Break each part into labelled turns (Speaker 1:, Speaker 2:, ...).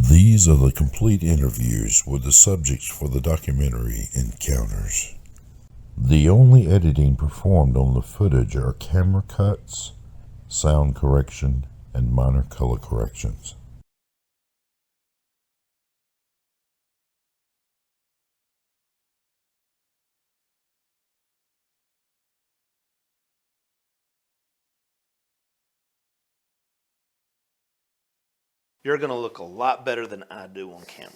Speaker 1: These are the complete interviews with the subjects for the documentary Encounters. The only editing performed on the footage are camera cuts, sound correction, and minor color corrections.
Speaker 2: You're going to look a lot better than I do on camera.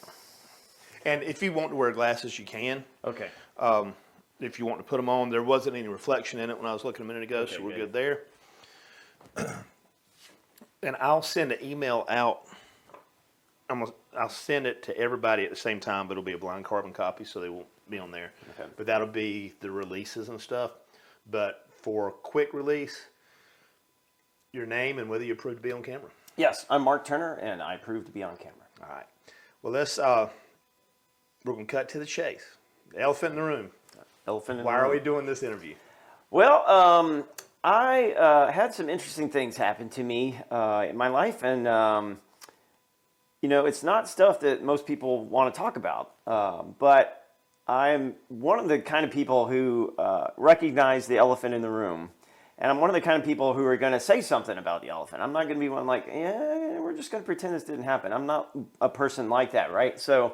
Speaker 2: And if you want to wear glasses, you can.
Speaker 3: Okay.
Speaker 2: If you want to put them on, there wasn't any reflection in it when I was looking a minute ago,
Speaker 3: Okay,
Speaker 2: so we're
Speaker 3: good.
Speaker 2: good there. And I'll send an email out. I'll send it to everybody at the same time, but it'll be a blind carbon copy, so they won't be on there.
Speaker 3: Okay.
Speaker 2: But that'll be the releases and stuff. But for quick release, your name and whether you approve to be on camera.
Speaker 3: Yes, I'm Mark Turner, and I approve to be on camera.
Speaker 2: All right. Well, we're going to cut to the chase. The elephant in the room.
Speaker 3: Elephant in
Speaker 2: Why
Speaker 3: the
Speaker 2: are
Speaker 3: room.
Speaker 2: we doing this interview?
Speaker 3: Well, I had some interesting things happen to me in my life, and it's not stuff that most people want to talk about. But I'm one of the kind of people who recognize the elephant in the room. And I'm one of the kind of people who are going to say something about the elephant. I'm not going to be one like, yeah, we're just going to pretend this didn't happen. I'm not a person like that, right? So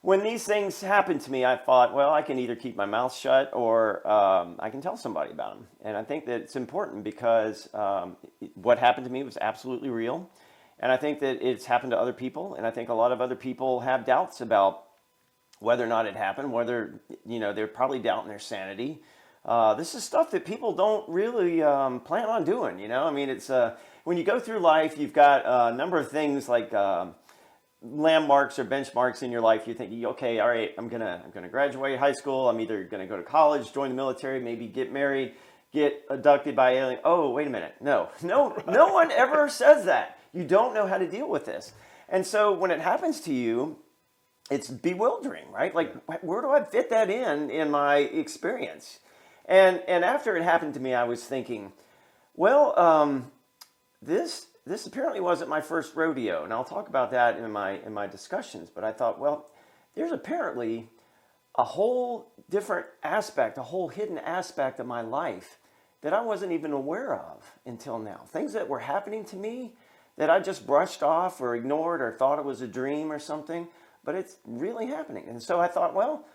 Speaker 3: when these things happened to me, I thought, well, I can either keep my mouth shut or I can tell somebody about them. And I think that it's important because what happened to me was absolutely real. And I think that it's happened to other people. And I think a lot of other people have doubts about whether or not it happened, whether, they're probably doubting their sanity. This is stuff that people don't really plan on doing, I mean, it's when you go through life, you've got a number of things like landmarks or benchmarks in your life. You're thinking, okay, all right, I'm gonna graduate high school. I'm either gonna go to college, join the military, maybe get married, get abducted by alien. Oh, wait a minute, no one ever says that. You don't know how to deal with this, and so when it happens to you, it's bewildering, right? Like, where do I fit that in my experience? And after it happened to me, I was thinking, well, this apparently wasn't my first rodeo, and I'll talk about that in my discussions. But I thought, well, there's apparently a whole different aspect, a whole hidden aspect of my life that I wasn't even aware of until now. Things that were happening to me that I just brushed off or ignored or thought it was a dream or something, but it's really happening. And so I thought, well,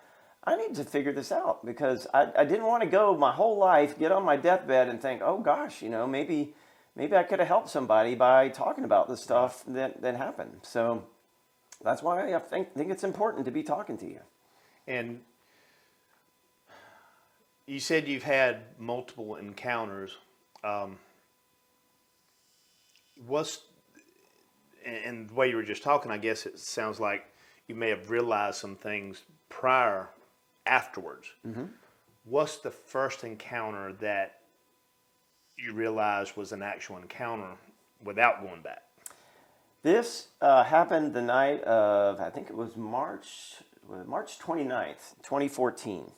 Speaker 3: I need to figure this out because I didn't want to go my whole life, get on my deathbed and think, oh gosh, maybe I could have helped somebody by talking about the stuff that happened. So that's why I think it's important to be talking to you.
Speaker 2: And you said you've had multiple encounters. And the way you were just talking, I guess it sounds like you may have realized some things afterwards. Mm-hmm. What's the first encounter that you realized was an actual encounter without going back?
Speaker 3: This happened the night of, I think it was March 29th, 2014.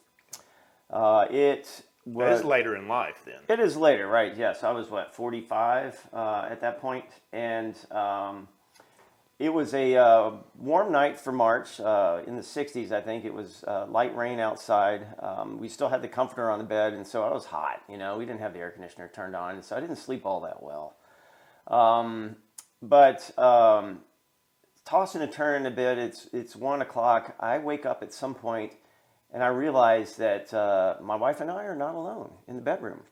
Speaker 3: It was
Speaker 2: later in life then.
Speaker 3: It is later, right? Yes, I was 45 at that point, and it was a warm night for March in the 60s. I think it was light rain outside. We still had the comforter on the bed, and so I was hot. We didn't have the air conditioner turned on, so I didn't sleep all that well. But tossing and turning a bit, it's 1 o'clock. I wake up at some point, and I realize that my wife and I are not alone in the bedroom.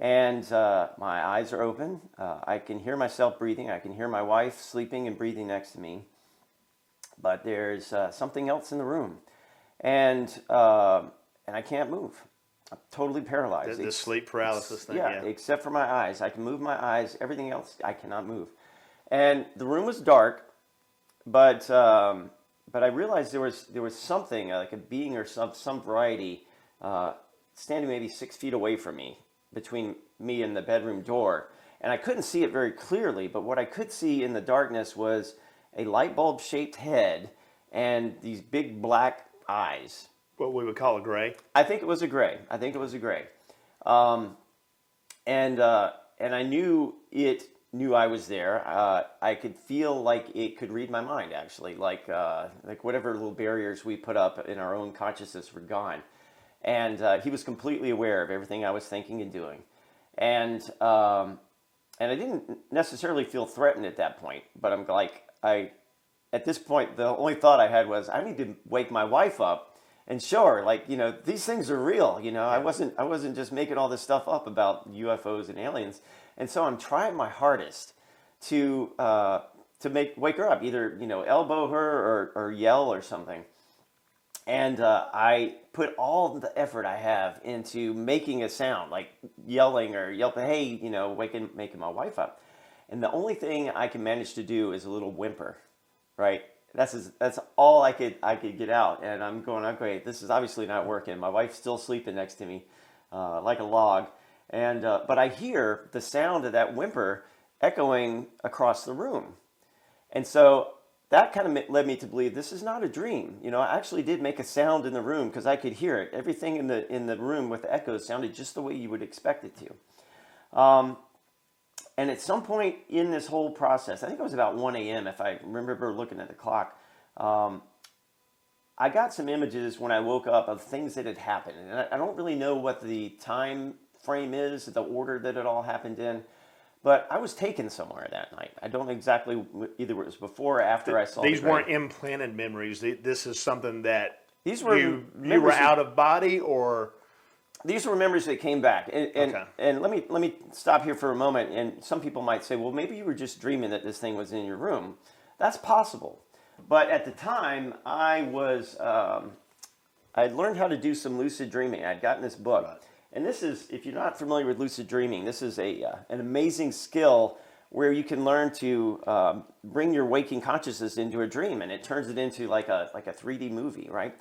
Speaker 3: And my eyes are open. I can hear myself breathing. I can hear my wife sleeping and breathing next to me. But there's something else in the room. And I can't move. I'm totally paralyzed.
Speaker 2: The sleep paralysis thing,
Speaker 3: yeah, except for my eyes. I can move my eyes. Everything else, I cannot move. And the room was dark, but I realized there was something, like a being or some variety, standing maybe 6 feet away from me, between me and the bedroom door. And I couldn't see it very clearly, but what I could see in the darkness was a light bulb shaped head and these big black eyes.
Speaker 2: What we would call a gray?
Speaker 3: I think it was a gray. And I knew it knew I was there. I could feel like it could read my mind, actually, like whatever little barriers we put up in our own consciousness were gone. And he was completely aware of everything I was thinking and doing. And I didn't necessarily feel threatened at that point, but I'm like, at this point, the only thought I had was, I need to wake my wife up and show her, like, you know, these things are real. You know, I wasn't just making all this stuff up about UFOs and aliens. And so I'm trying my hardest to wake her up, either, you know, elbow her or yell or something. And I put all the effort I have into making a sound, like yelling or yelping, hey, you know, making my wife up. And the only thing I can manage to do is a little whimper, right? That's all I could get out. And I'm going, okay, this is obviously not working. My wife's still sleeping next to me like a log. And but I hear the sound of that whimper echoing across the room. And so that kind of led me to believe this is not a dream. You know, I actually did make a sound in the room because I could hear it. Everything in the room with the echoes sounded just the way you would expect it to. And at some point in this whole process, I think it was about 1 a.m. if I remember looking at the clock, I got some images when I woke up of things that had happened. And I don't really know what the time frame is, the order that it all happened in. But I was taken somewhere that night. I don't exactly, either it was before or after I saw
Speaker 2: These
Speaker 3: the grave.
Speaker 2: weren't implanted memories. This is something that
Speaker 3: These were
Speaker 2: you were out of body, or
Speaker 3: these were memories that came back. And
Speaker 2: Okay.
Speaker 3: let me stop here for a moment. And some people might say, well, maybe you were just dreaming that this thing was in your room. That's possible. But at the time, I'd learned how to do some lucid dreaming. I'd gotten this book.
Speaker 2: Right.
Speaker 3: And this is, if you're not familiar with lucid dreaming, this is an amazing skill where you can learn to bring your waking consciousness into a dream, and it turns it into like a 3D movie, right?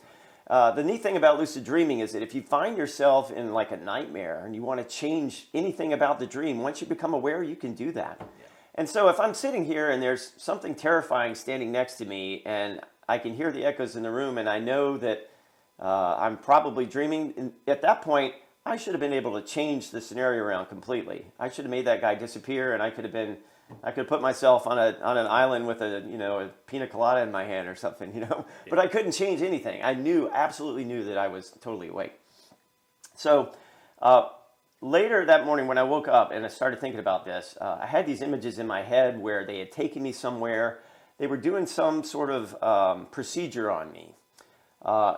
Speaker 3: The neat thing about lucid dreaming is that if you find yourself in like a nightmare and you want to change anything about the dream, once you become aware, you can do that. Yeah. And so if I'm sitting here and there's something terrifying standing next to me and I can hear the echoes in the room and I know that I'm probably dreaming, and at that point, I should have been able to change the scenario around completely. I should have made that guy disappear, and I could have put myself on an island with a pina colada in my hand or something, you know. Yeah. But I couldn't change anything. I absolutely knew that I was totally awake. So later that morning when I woke up and I started thinking about this, I had these images in my head where they had taken me somewhere. They were doing some sort of procedure on me. I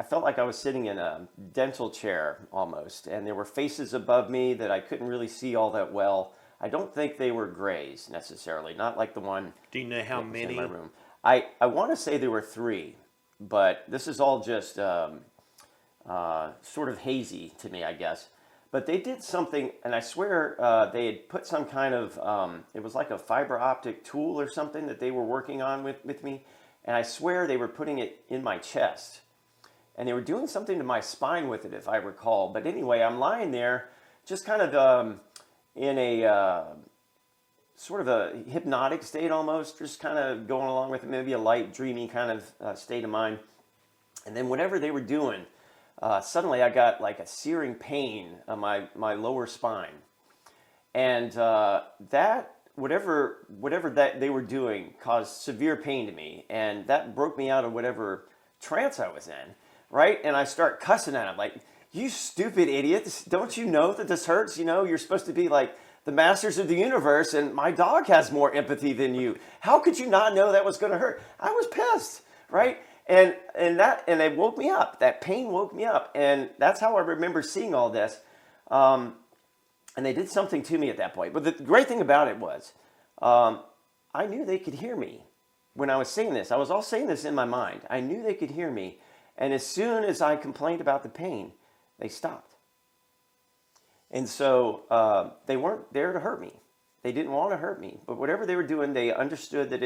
Speaker 3: felt like I was sitting in a dental chair almost, and there were faces above me that I couldn't really see all that well. I don't think they were grays necessarily, not like the one.
Speaker 2: Do you know how many?
Speaker 3: In my room. I want to say there were 3, but this is all just sort of hazy to me, I guess. But they did something, and I swear they had put some kind of, it was like a fiber optic tool or something that they were working on with me. And I swear they were putting it in my chest. And they were doing something to my spine with it, if I recall. But anyway, I'm lying there just kind of in a sort of a hypnotic state almost, just kind of going along with it, maybe a light, dreamy kind of state of mind. And then whatever they were doing, suddenly I got like a searing pain on my lower spine. And that... Whatever that they were doing caused severe pain to me, and that broke me out of whatever trance I was in, right? And I start cussing at him, like, you stupid idiot, don't you know that this hurts? You know, you're supposed to be like the masters of the universe, and my dog has more empathy than you. How could you not know that was going to hurt? I was pissed, right? And it woke me up. That pain woke me up, and that's how I remember seeing all this. And they did something to me at that point. But the great thing about it was I knew they could hear me when I was saying this. I was all saying this in my mind. I knew they could hear me. And as soon as I complained about the pain, they stopped. And so they weren't there to hurt me. They didn't want to hurt me. But whatever they were doing, they understood that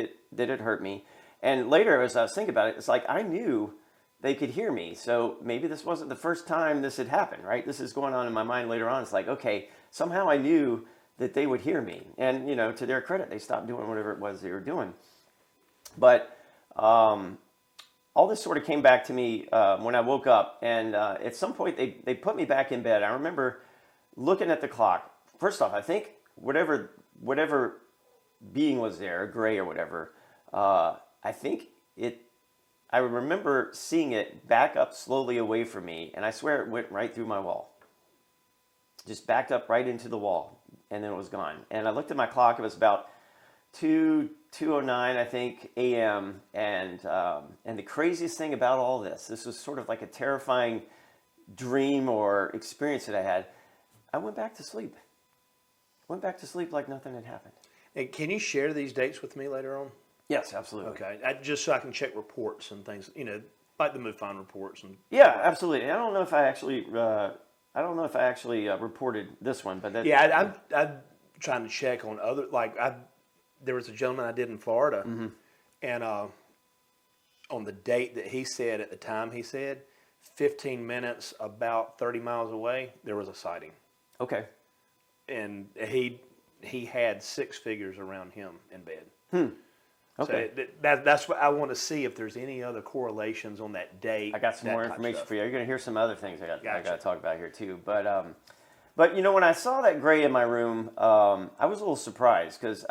Speaker 3: it hurt me. And later, as I was thinking about it, it's like I knew they could hear me. So maybe this wasn't the first time this had happened, right? This is going on in my mind later on. It's like, okay, somehow I knew that they would hear me. And, you know, to their credit, they stopped doing whatever it was they were doing. But all this sort of came back to me when I woke up. And at some point, they put me back in bed. I remember looking at the clock. First off, I think whatever being was there, gray or whatever, I think I remember seeing it back up slowly away from me, and I swear it went right through my wall. Just backed up right into the wall, and then it was gone. And I looked at my clock, it was about 2:09, I think, a.m., and the craziest thing about all this was sort of like a terrifying dream or experience that I had. I went back to sleep. Went back to sleep like nothing had happened.
Speaker 2: And can you share these dates with me later on?
Speaker 3: Yes, absolutely.
Speaker 2: Okay, just so I can check reports and things, like the MUFON reports and.
Speaker 3: Yeah, absolutely. I don't know if I actually, reported this one, but that.
Speaker 2: Yeah, I'm trying to check on other, there was a gentleman I did in Florida, and on the date that he said at the time he said, 15 minutes about 30 miles away, there was a sighting.
Speaker 3: Okay.
Speaker 2: And he had six figures around him in bed.
Speaker 3: Okay.
Speaker 2: So that's what I want to see, if there's any other correlations on that date.
Speaker 3: I got some more information for you. You're going to hear some other things I got to talk about here too. But when I saw that gray in my room, I was a little surprised because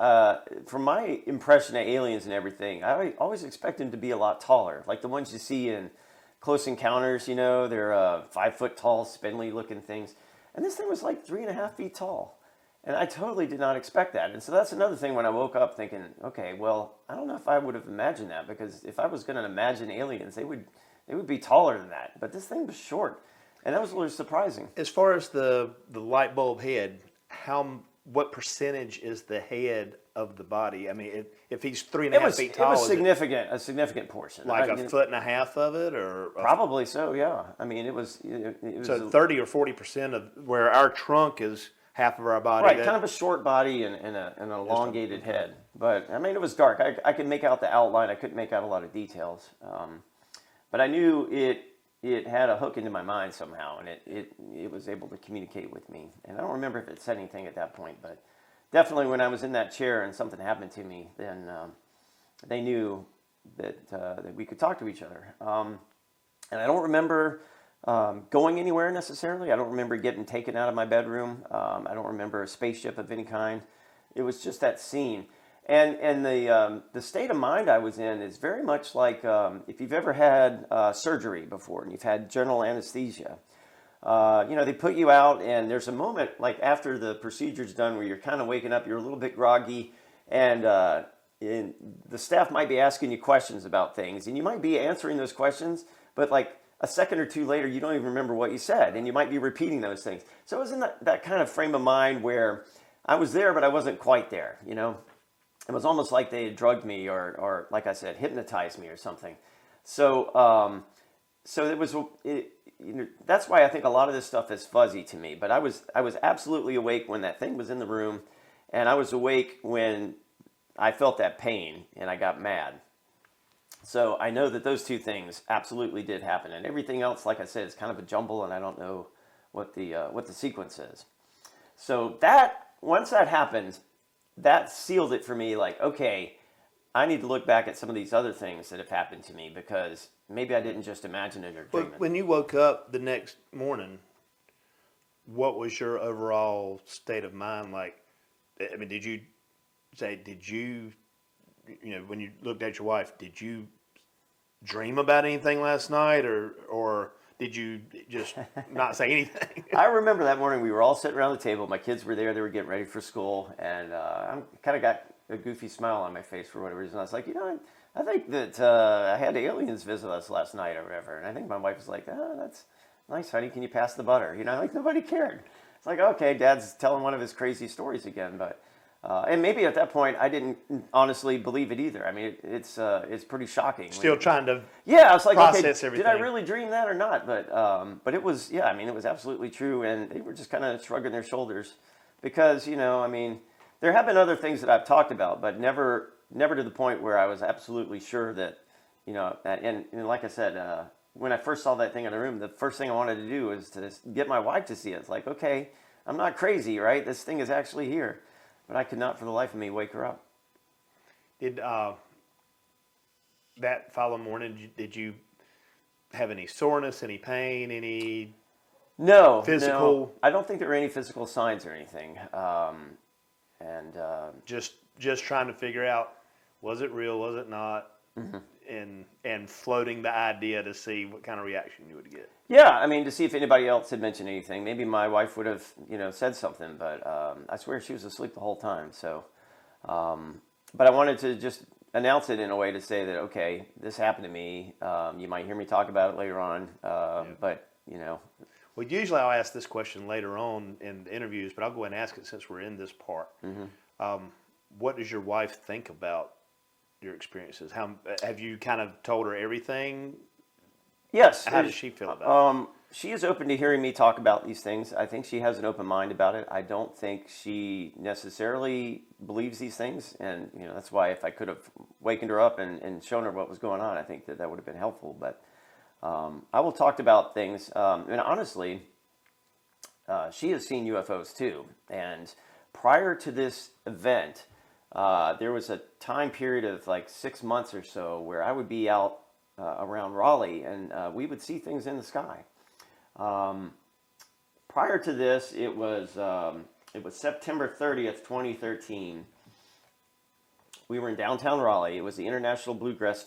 Speaker 3: from my impression of aliens and everything, I always expect them to be a lot taller, like the ones you see in Close Encounters. They're 5 foot tall, spindly looking things, and this thing was like 3.5 feet tall. And I totally did not expect that. And so that's another thing when I woke up thinking, okay, well, I don't know if I would have imagined that, because if I was going to imagine aliens, they would be taller than that. But this thing was short. And that was a little surprising.
Speaker 2: As far as the light bulb head, what percentage is the head of the body? I mean, if he's 3.5 feet tall,
Speaker 3: it was a significant portion.
Speaker 2: Like a foot and a half of it, or
Speaker 3: probably so. Yeah. I mean, it was
Speaker 2: so 30 or 40% of where our trunk is half of our body.
Speaker 3: Right, kind of a short body and an elongated head. But I mean, it was dark. I could make out the outline. I couldn't make out a lot of details. But I knew it had a hook into my mind somehow, and it was able to communicate with me. And I don't remember if it said anything at that point, but definitely when I was in that chair and something happened to me, then they knew that we could talk to each other. And I don't remember going anywhere necessarily. I don't remember getting taken out of my bedroom. I don't remember a spaceship of any kind. It was just that scene. And the state of mind I was in is very much like if you've ever had surgery before and you've had general anesthesia. They put you out, and there's a moment like after the procedure's done where you're kind of waking up, you're a little bit groggy, and the staff might be asking you questions about things, and you might be answering those questions, but like a second or two later, you don't even remember what you said, and you might be repeating those things. So I was in that kind of frame of mind where I was there, but I wasn't quite there, It was almost like they had drugged me or like I said, hypnotized me or something. So that's why I think a lot of this stuff is fuzzy to me. But I was absolutely awake when that thing was in the room, and I was awake when I felt that pain and I got mad. So I know that those two things absolutely did happen, and everything else, like I said, is kind of a jumble, and I don't know what the sequence is. So once that happened, that sealed it for me. Like, okay, I need to look back at some of these other things that have happened to me, because maybe I didn't just imagine it or dream it.
Speaker 2: When you woke up the next morning, what was your overall state of mind like? I mean, when you looked at your wife, did you dream about anything last night, or did you just not say anything?
Speaker 3: I remember that morning we were all sitting around the table. My kids were there. They were getting ready for school, and I kind of got a goofy smile on my face for whatever reason. I was like, I think that I had aliens visit us last night or whatever. And I think my wife was like, that's nice, honey. Can you pass the butter? Like nobody cared. It's like, okay, Dad's telling one of his crazy stories again. But and maybe at that point I didn't honestly believe it either. I mean, it's pretty shocking.
Speaker 2: Still trying to
Speaker 3: I was like,
Speaker 2: process
Speaker 3: okay,
Speaker 2: everything.
Speaker 3: Did I really dream that or not? But it was, I mean, it was absolutely true. And they were just kind of shrugging their shoulders because, I mean, there have been other things that I've talked about, but never to the point where I was absolutely sure that, and like I said, when I first saw that thing in the room, the first thing I wanted to do was to get my wife to see it. It's like, okay, I'm not crazy, right? This thing is actually here. But I could not for the life of me wake her up.
Speaker 2: Did that following morning, did you have any soreness, any pain, any
Speaker 3: physical?
Speaker 2: No,
Speaker 3: I don't think there were any physical signs or anything. and
Speaker 2: Just trying to figure out, was it real, was it not, and floating the idea to see what kind of reaction you would get.
Speaker 3: yeah, I mean, to see if anybody else had mentioned anything. Maybe my wife would have, said something, but I swear she was asleep the whole time. So, but I wanted to just announce it in a way to say that, okay, this happened to me. You might hear me talk about it later on, but,
Speaker 2: Well, usually I'll ask this question later on in the interviews, but I'll go ahead and ask it since we're in this part. What does your wife think about your experiences? How have you kind of told her everything?
Speaker 3: Yes.
Speaker 2: How does she feel about it?
Speaker 3: She is open to hearing me talk about these things. I think she has an open mind about it. I don't think she necessarily believes these things. And, that's why if I could have wakened her up and shown her what was going on, I think that would have been helpful. But I will talk about things. And honestly, she has seen UFOs too. And prior to this event, there was a time period of like 6 months or so where I would be out around Raleigh and we would see things in the sky. Prior to this, it was September 30th, 2013. We were in downtown Raleigh. It was the International Bluegrass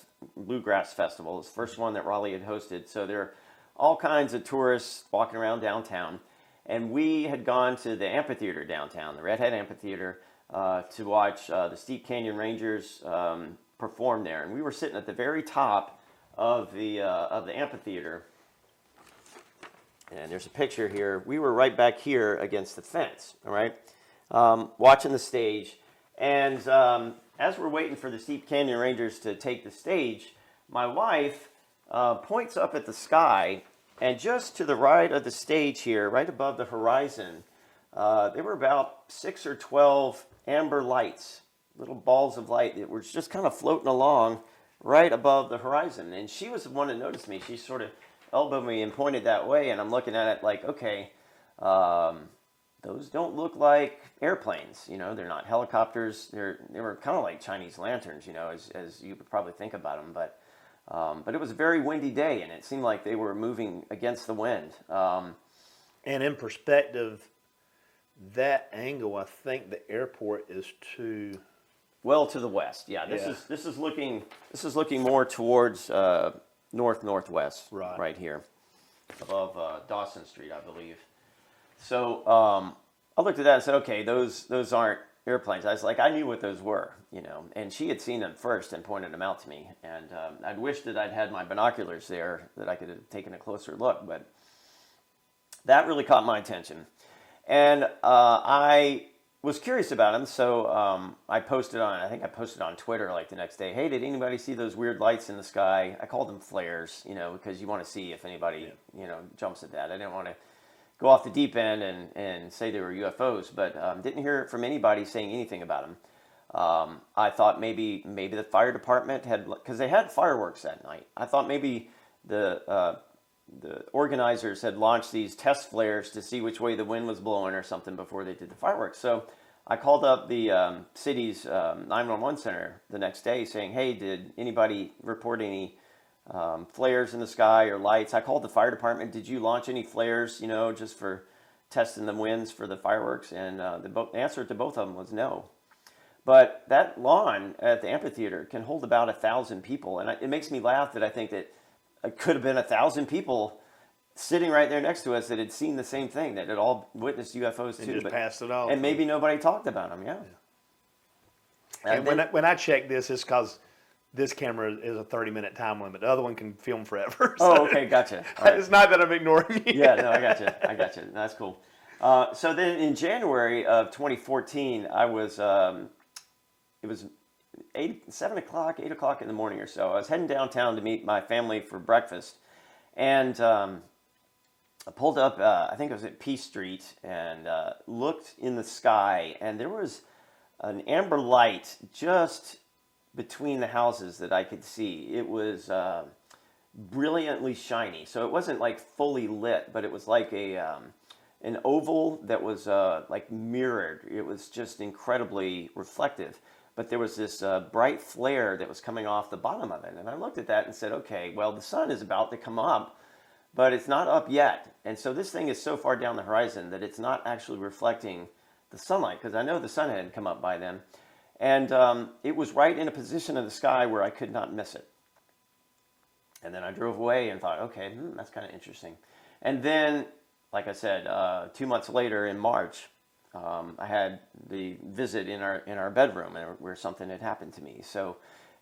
Speaker 3: Festival. It was the first one that Raleigh had hosted. So there are all kinds of tourists walking around downtown. And we had gone to the amphitheater downtown, the Redhead Amphitheater, to watch the Steep Canyon Rangers perform there. And we were sitting at the very top of the amphitheater. And there's a picture here. We were right back here against the fence, all right, watching the stage. And as we're waiting for the Steep Canyon Rangers to take the stage, my wife points up at the sky, and just to the right of the stage here, right above the horizon, there were about 6 or 12 amber lights, little balls of light that were just kind of floating along right above the horizon. And she was the one that noticed me. She sort of elbowed me and pointed that way, and I'm looking at it like, okay, those don't look like airplanes. They're not helicopters. They were kind of like Chinese lanterns, as you would probably think about them. But it was a very windy day, and it seemed like they were moving against the wind.
Speaker 2: And in perspective, that angle, I think the airport is to
Speaker 3: the west. Yeah, this is looking more towards northwest, right here, above Dawson Street, I believe. So I looked at that and said, okay, those aren't airplanes. I was like, I knew what those were, and she had seen them first and pointed them out to me. And I'd wished that I'd had my binoculars there, that I could have taken a closer look, but that really caught my attention. And I was curious about them, so I posted on Twitter like the next day, hey, did anybody see those weird lights in the sky? I called them flares, because you want to see if anybody, jumps at that. I didn't want to go off the deep end and say they were UFOs, but didn't hear from anybody saying anything about them. I thought maybe the fire department because they had fireworks that night. I thought maybe the organizers had launched these test flares to see which way the wind was blowing or something before they did the fireworks. So I called up the city's 911 center the next day saying, hey, did anybody report any flares in the sky or lights? I called the fire department. Did you launch any flares, just for testing the winds for the fireworks? And the answer to both of them was no. But that lawn at the amphitheater can hold about 1,000 people. And it makes me laugh that I think that it could have been 1,000 people sitting right there next to us that had seen the same thing, that had all witnessed UFOs too.
Speaker 2: Just passed it off.
Speaker 3: And maybe nobody talked about them, yeah.
Speaker 2: And when I check this, it's because this camera is a 30-minute time limit. The other one can film forever. So
Speaker 3: okay, gotcha. Right.
Speaker 2: It's not that I'm ignoring you.
Speaker 3: Yeah, no, I got you. That's cool. So then in January of 2014, I was, it was 8 o'clock in the morning or so. I was heading downtown to meet my family for breakfast, and I pulled up, I think it was at Peace Street, and looked in the sky, and there was an amber light just between the houses that I could see. It was brilliantly shiny, so it wasn't like fully lit, but it was like an oval that was like mirrored. It was just incredibly reflective. But there was this bright flare that was coming off the bottom of it. And I looked at that and said, okay, well, the sun is about to come up, but it's not up yet. And so this thing is so far down the horizon that it's not actually reflecting the sunlight, because I know the sun hadn't come up by then. And it was right in a position of the sky where I could not miss it. And then I drove away and thought, okay, that's kind of interesting. And then, like I said, 2 months later in March, I had the visit in our bedroom where something had happened to me. So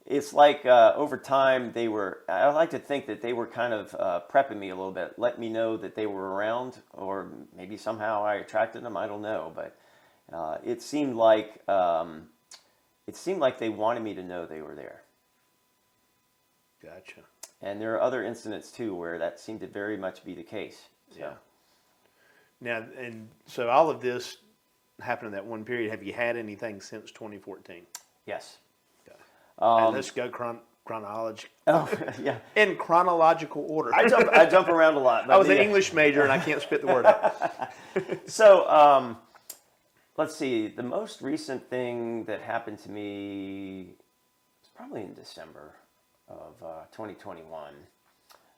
Speaker 3: it's like over time I like to think that they were kind of prepping me a little bit, let me know that they were around, or maybe somehow I attracted them. I don't know, but it seemed like they wanted me to know they were there.
Speaker 2: Gotcha.
Speaker 3: And there are other incidents too where that seemed to very much be the case. So.
Speaker 2: Yeah. Now, and so all of this happened in that one period. Have you had anything since 2014?
Speaker 3: Yes.
Speaker 2: Okay. And let's go chronology.
Speaker 3: Oh, yeah.
Speaker 2: In chronological order.
Speaker 3: I jump around a lot.
Speaker 2: I was an English major and I can't spit the word out.
Speaker 3: So, let's see. The most recent thing that happened to me was probably in December of 2021.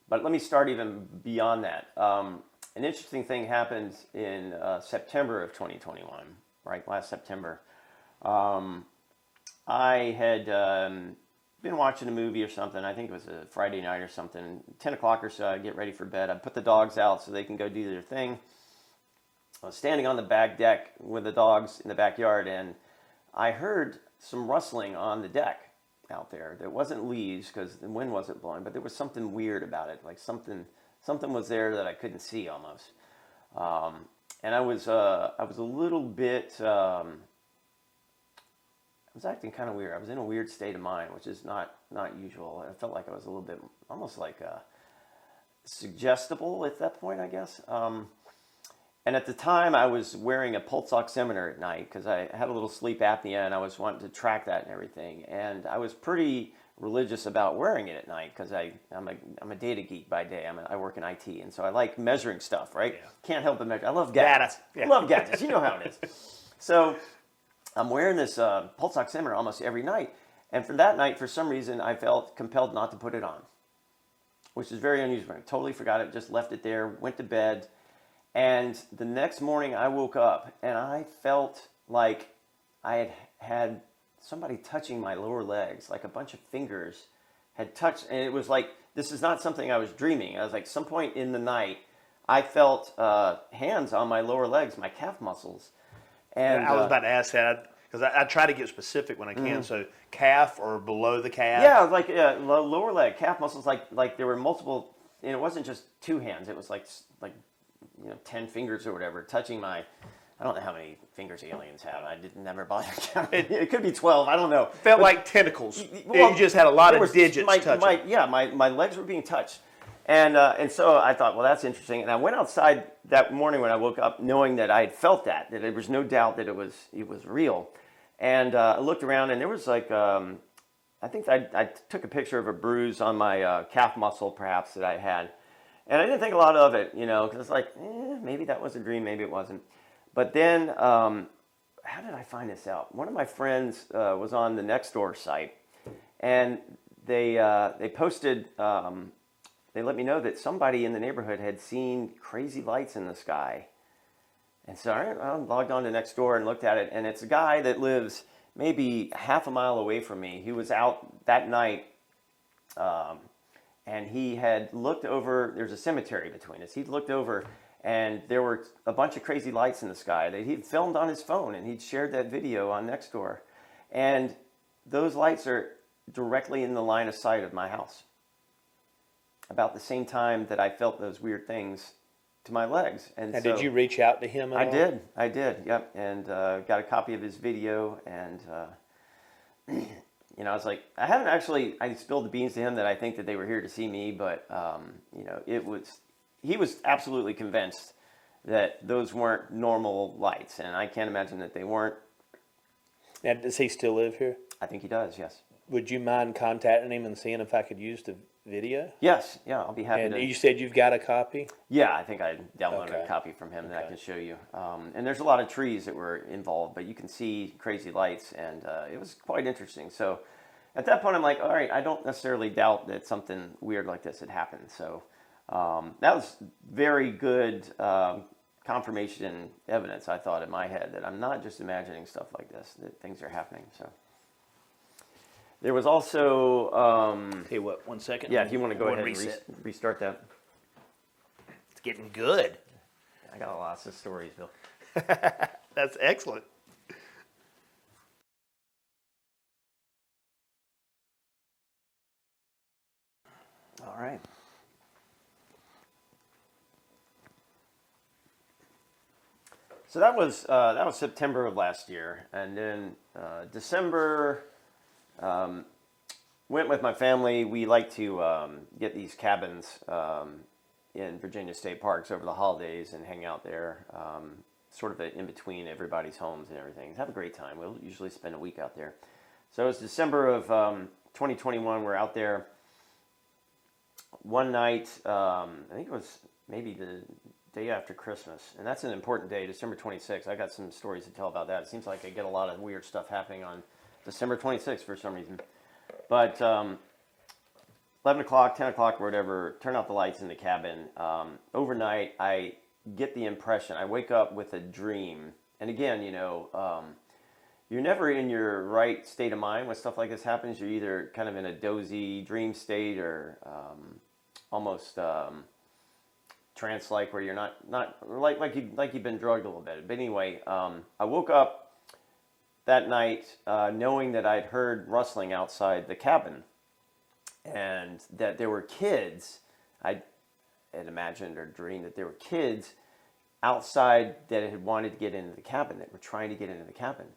Speaker 3: But let me start even beyond that. An interesting thing happened in September of 2021, right, last September. I had been watching a movie or something. I think it was a Friday night or something. 10 o'clock or so, I'd get ready for bed. I'd put the dogs out so they can go do their thing. I was standing on the back deck with the dogs in the backyard, and I heard some rustling on the deck out there. There wasn't leaves because the wind wasn't blowing, but there was something weird about it, like something was there that I couldn't see almost. And I was a little bit, I was acting kind of weird. I was in a weird state of mind, which is not usual. I felt like I was a little bit, almost like suggestible at that point, I guess. And at the time, I was wearing a pulse oximeter at night because I had a little sleep apnea and I was wanting to track that and everything. And I was pretty religious about wearing it at night because I'm a data geek by day. I work in IT, and so I like measuring stuff, right? Yeah. Can't help but measure. I love gadgets.
Speaker 2: Yeah.
Speaker 3: I love gadgets. You know how it is. So I'm wearing this pulse oximeter almost every night. And for that night, for some reason, I felt compelled not to put it on, which is very unusual. I totally forgot it, just left it there, went to bed. And the next morning I woke up and I felt like I had somebody touching my lower legs, like a bunch of fingers had touched. And it was like, this is not something I was dreaming. I was like, some point in the night, I felt hands on my lower legs, my calf muscles. And
Speaker 2: I was about to ask that because I try to get specific when I can. So calf or below the calf?
Speaker 3: Yeah, like lower leg, calf muscles, like there were multiple, and it wasn't just two hands. It was like 10 fingers or whatever, touching my, I don't know how many fingers aliens have. I never bothered counting. It could be 12. I don't know.
Speaker 2: Felt like tentacles. Well, you just had a lot of digits touching.
Speaker 3: My legs were being touched. And so I thought, well, that's interesting. And I went outside that morning when I woke up knowing that I had felt that there was no doubt that it was real. And I looked around and there was like, I think I took a picture of a bruise on my calf muscle perhaps that I had. And I didn't think a lot of it, because it's like, maybe that was a dream, maybe it wasn't. But then, how did I find this out? One of my friends was on the Nextdoor site, and they posted, they let me know that somebody in the neighborhood had seen crazy lights in the sky. And so I logged on to Nextdoor and looked at it, and it's a guy that lives maybe half a mile away from me. He was out that night, and he had looked over, there's a cemetery between us. He'd looked over and there were a bunch of crazy lights in the sky that he'd filmed on his phone, and he'd shared that video on Nextdoor. And those lights are directly in the line of sight of my house. About the same time that I felt those weird things to my legs. And
Speaker 2: now, did you reach out to him at all?
Speaker 3: I did, yep. And got a copy of his video, and I was like, I spilled the beans to him that I think that they were here to see me, but, he was absolutely convinced that those weren't normal lights, and I can't imagine that they weren't.
Speaker 2: Now, does he still live here?
Speaker 3: I think he does, yes.
Speaker 2: Would you mind contacting him and seeing if I could use the video?
Speaker 3: Yes, yeah, I'll be happy to.
Speaker 2: And you said you've got a copy?
Speaker 3: Yeah, I think I downloaded a copy from him that I can show you. And there's a lot of trees that were involved, but you can see crazy lights, and it was quite interesting. So at that point, I'm like, all right, I don't necessarily doubt that something weird like this had happened. So that was very good kind confirmation evidence, I thought in my head, that I'm not just imagining stuff like this, that things are happening. So there was also...
Speaker 2: Hey, what? 1 second.
Speaker 3: yeah, if you want to go ahead
Speaker 2: reset.
Speaker 3: and restart that.
Speaker 2: It's getting good.
Speaker 3: I got lots of stories, Bill.
Speaker 2: That's excellent.
Speaker 3: All right. So that was September of last year, and then December, went with my family. We like to get these cabins in Virginia state parks over the holidays and hang out there, sort of in between everybody's homes and everything. Have a great time. We'll usually spend a week out there. So it was December of 2021. We're out there. One night, I think it was maybe the day after Christmas, and that's an important day, December 26th. I got some stories to tell about that. It seems like I get a lot of weird stuff happening on December 26th for some reason. But 11 o'clock, 10 o'clock, or whatever, turn out the lights in the cabin. Overnight, I get the impression, I wake up with a dream. And again, you're never in your right state of mind when stuff like this happens. You're either kind of in a dozy dream state or almost trance-like, where you're not like you've been drugged a little bit. But anyway, I woke up that night knowing that I'd heard rustling outside the cabin, and that there were kids. I had imagined or dreamed that there were kids outside that had wanted to get into the cabin, that were trying to get into the cabin.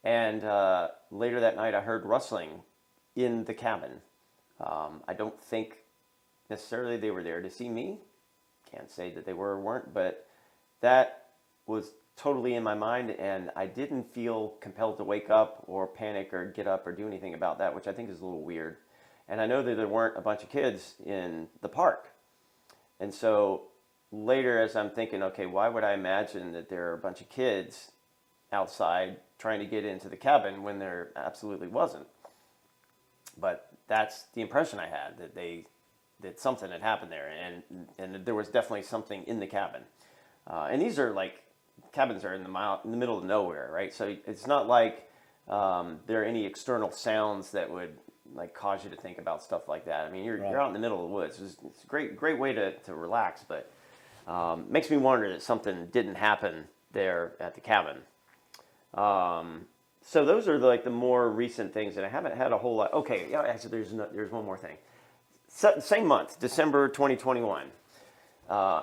Speaker 3: And later that night, I heard rustling in the cabin. I don't think necessarily they were there to see me. Can't say that they were or weren't, but that was totally in my mind, and I didn't feel compelled to wake up or panic or get up or do anything about that, which I think is a little weird. And I know that there weren't a bunch of kids in the park. And so later, as I'm thinking, okay, why would I imagine that there are a bunch of kids outside trying to get into the cabin when there absolutely wasn't? But that's the impression I had, that something had happened there, and there was definitely something in the cabin. And these are like, cabins are in the middle of nowhere, right? So it's not like there are any external sounds that would like cause you to think about stuff like that. I mean, you're out in the middle of the woods. It's a great way to relax, but makes me wonder that something didn't happen there at the cabin. So those are like the more recent things, and I haven't had a whole lot. Okay, yeah, actually, there's one more thing. Same month, December 2021.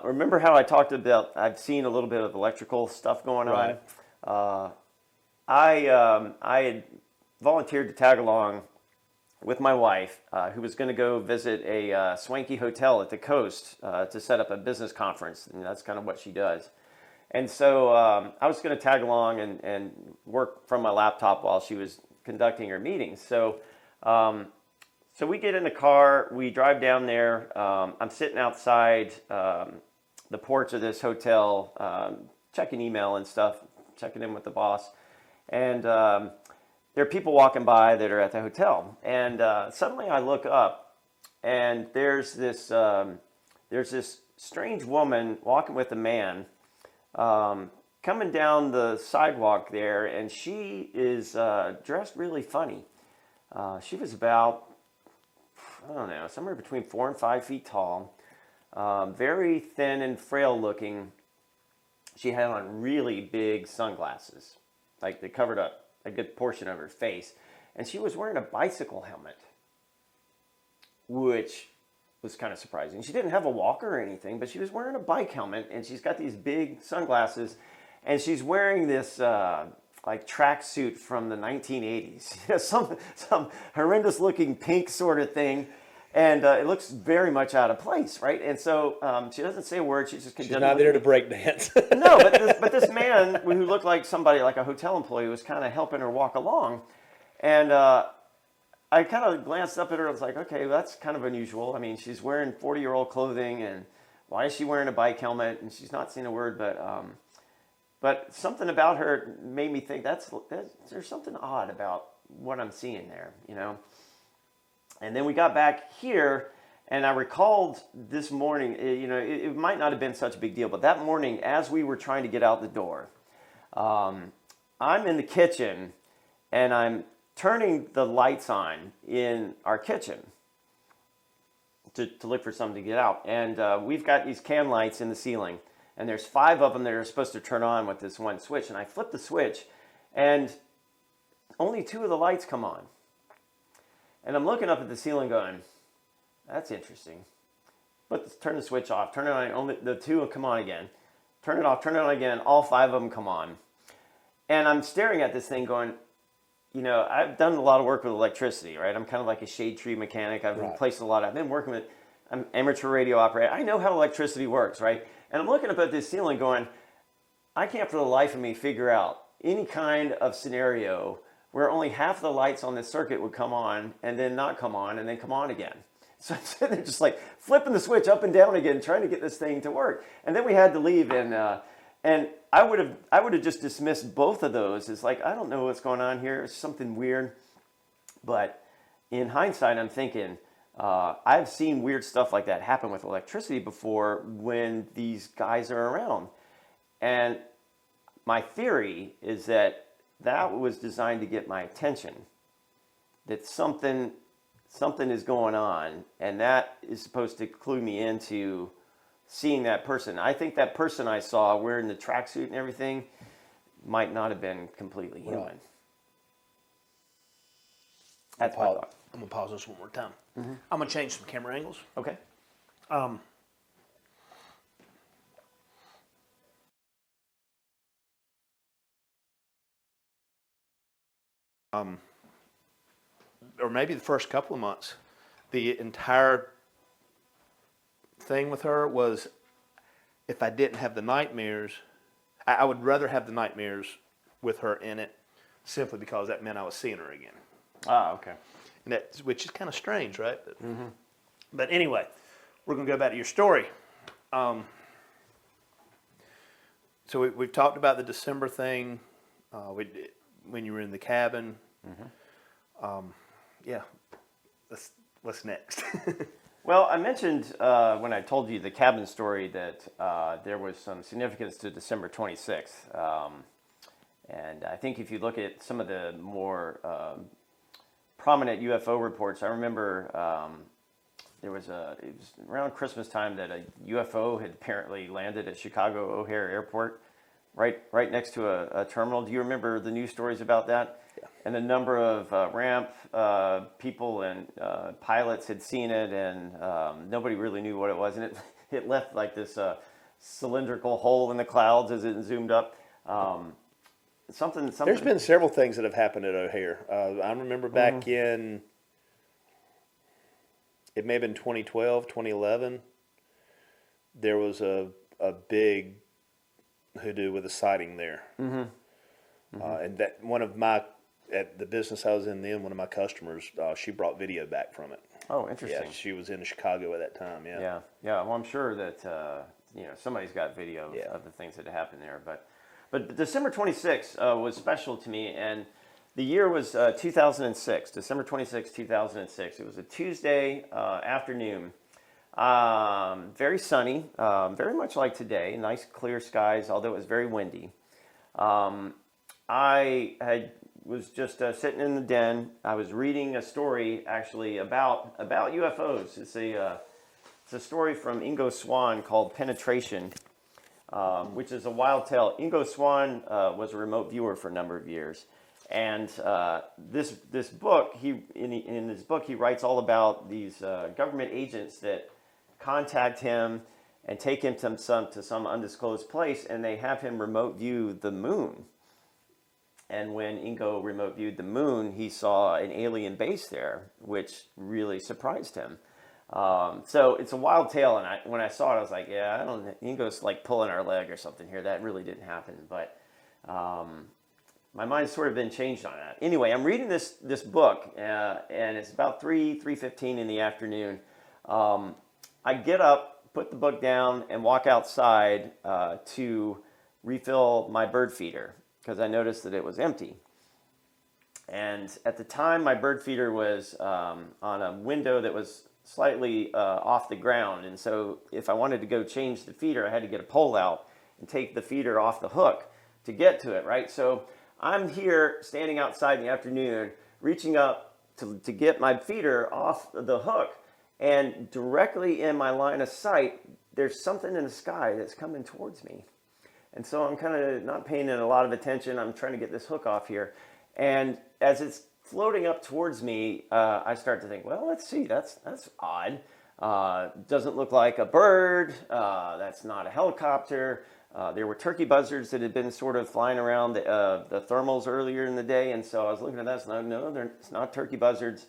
Speaker 3: Remember how I talked about I've seen a little bit of electrical stuff going on?
Speaker 2: Right.
Speaker 3: I had volunteered to tag along with my wife, who was going to go visit a swanky hotel at the coast to set up a business conference, and that's kind of what she does. And so I was going to tag along and work from my laptop while she was conducting her meetings. So we get in the car, we drive down there. I'm sitting outside the porch of this hotel, checking email and stuff, checking in with the boss. And there are people walking by that are at the hotel. And suddenly I look up, and there's this strange woman walking with a man coming down the sidewalk there, and she is dressed really funny. She was about, I don't know, somewhere between 4 and 5 feet tall, very thin and frail looking. She had on really big sunglasses, like they covered up a good portion of her face. And she was wearing a bicycle helmet, which was kind of surprising. She didn't have a walker or anything, but she was wearing a bike helmet, and she's got these big sunglasses, and she's wearing this like tracksuit from the 1980s, some horrendous looking pink sort of thing, and it looks very much out of place, right? And so she doesn't say a word. She's
Speaker 2: not there to break dance.
Speaker 3: No, but this man who looked like somebody, like a hotel employee, was kind of helping her walk along, and I kind of glanced up at her. I was like, okay, well, that's kind of unusual. I mean, she's wearing 40-year-old clothing, and why is she wearing a bike helmet? And she's not saying a word, but something about her made me think there's something odd about what I'm seeing there, you know. And then we got back here, And I recalled this morning, it might not have been such a big deal, but that morning, as we were trying to get out the door, I'm in the kitchen and I'm turning the lights on in our kitchen to look for something to get out. And we've got these can lights in the ceiling, and there's 5 of them that are supposed to turn on with this one switch. And I flip the switch, and only 2 of the lights come on. And I'm looking up at the ceiling going, that's interesting. But turn the switch off, turn it on, only the 2 will come on again. Turn it off, turn it on again, all 5 of them come on. And I'm staring at this thing going, I've done a lot of work with electricity, right? I'm kind of like a shade tree mechanic. I've replaced a lot. I've been working with, I'm amateur radio operator. I know how electricity works, right? And I'm looking up at this ceiling going, I can't for the life of me figure out any kind of scenario where only half the lights on this circuit would come on and then not come on and then come on again. So I'm sitting there just like flipping the switch up and down again, trying to get this thing to work. And then we had to leave, and I would have just dismissed both of those as like, I don't know what's going on here. It's something weird. But in hindsight, I'm thinking, I've seen weird stuff like that happen with electricity before when these guys are around. And my theory is that was designed to get my attention, that something is going on, and that is supposed to clue me into seeing that person. I think that person I saw wearing the tracksuit and everything might not have been completely human.
Speaker 2: Right.
Speaker 3: That's my thought.
Speaker 2: I'm going to pause this one more time. Mm-hmm. I'm going to change some camera angles.
Speaker 3: Okay.
Speaker 2: Or maybe the first couple of months, the entire thing with her was, if I didn't have the nightmares, I would rather have the nightmares with her in it, simply because that meant I was seeing her again.
Speaker 3: Ah, okay.
Speaker 2: And which is kind of strange, right? But anyway, we're going to go back to your story. So we've talked about the December thing when you were in the cabin. Yeah. What's next?
Speaker 3: Well, I mentioned when I told you the cabin story that there was some significance to December 26th. And I think if you look at some of the more prominent UFO reports, I remember it was around Christmas time that a UFO had apparently landed at Chicago O'Hare Airport, right next to a terminal. Do you remember the news stories about that?
Speaker 2: Yeah.
Speaker 3: And the number of ramp people and pilots had seen it, and nobody really knew what it was. And it left like this cylindrical hole in the clouds as it zoomed up. Something.
Speaker 2: There's been several things that have happened at O'Hare. I remember back in, it may have been 2012, 2011, there was a big hoodoo with a sighting there. And that at the business I was in then, one of my customers, she brought video back from it.
Speaker 3: Oh, interesting.
Speaker 2: Yeah, she was in Chicago at that time,
Speaker 3: Yeah. Well, I'm sure that somebody's got video of the things that happened there. But December 26th was special to me, and the year was 2006, December 26, 2006. It was a Tuesday afternoon. Very sunny, very much like today. Nice clear skies, although it was very windy. I was just sitting in the den. I was reading a story actually about UFOs. It's a story from Ingo Swann called Penetration, which is a wild tale. Ingo Swann was a remote viewer for a number of years, and this book in this book he writes all about these government agents that contact him and take him to some undisclosed place, and they have him remote view the moon. And when Ingo remote viewed the moon, he saw an alien base there, which really surprised him. So it's a wild tale, and when I saw it, I was like, yeah, Ingo's like pulling our leg or something here. That really didn't happen, but my mind's sort of been changed on that. Anyway, I'm reading this book, and it's about 3:15 in the afternoon. I get up, put the book down, and walk outside to refill my bird feeder, because I noticed that it was empty. And at the time, my bird feeder was on a window that was slightly off the ground. And so if I wanted to go change the feeder, I had to get a pole out and take the feeder off the hook to get to it, right? So I'm here standing outside in the afternoon, reaching up to get my feeder off the hook. And directly in my line of sight, there's something in the sky that's coming towards me. And so I'm kind of not paying it a lot of attention. I'm trying to get this hook off here. And as it's floating up towards me, I start to think, well, let's see, that's odd. Doesn't look like a bird. That's not a helicopter. There were turkey buzzards that had been sort of flying around the thermals earlier in the day. And so I was looking at that, and no, it's not turkey buzzards.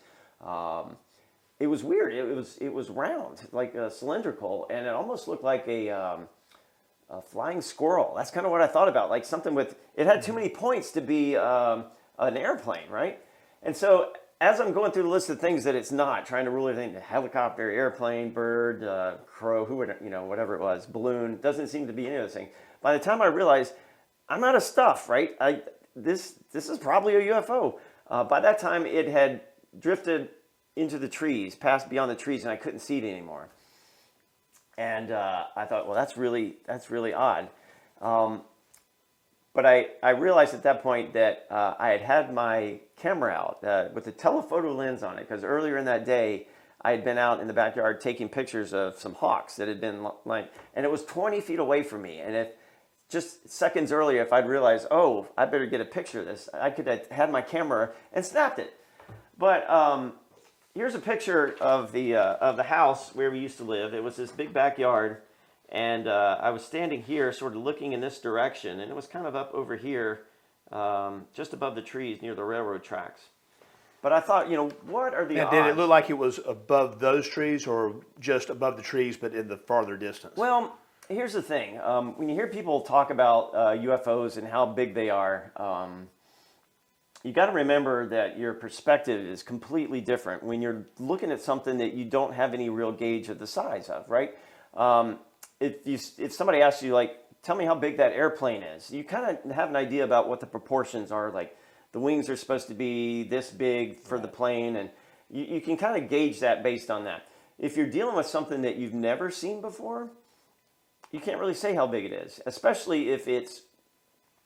Speaker 3: It was weird. It was round, like cylindrical, and it almost looked like a flying squirrel. That's kind of what I thought about, like something with, it had too many points to be an airplane, right? And so as I'm going through the list of things that it's not, trying to rule everything, helicopter, airplane, bird, crow, who would, whatever it was, balloon, doesn't seem to be any of those things. By the time I realized I'm out of stuff, right? This is probably a UFO. By that time it had drifted into the trees, passed beyond the trees, and I couldn't see it anymore. And I thought, well, that's really odd. But I realized at that point that I had my camera out with a telephoto lens on it, because earlier in that day, I had been out in the backyard taking pictures of some hawks that had been like, and it was 20 feet away from me. And if just seconds earlier, if I'd realized, oh, I better get a picture of this, I could have had my camera and snapped it. But here's a picture of the house where we used to live. It was this big backyard, and I was standing here sort of looking in this direction, and it was kind of up over here, just above the trees near the railroad tracks. But I thought, what are the odds?
Speaker 2: Did it look like it was above those trees or just above the trees but in the farther distance?
Speaker 3: Well, here's the thing. When you hear people talk about UFOs and how big they are, you got to remember that your perspective is completely different when you're looking at something that you don't have any real gauge of the size of, right? If somebody asks you, like, tell me how big that airplane is, you kind of have an idea about what the proportions are. Like, the wings are supposed to be this big for the plane, and you can kind of gauge that based on that. If you're dealing with something that you've never seen before, you can't really say how big it is, especially if it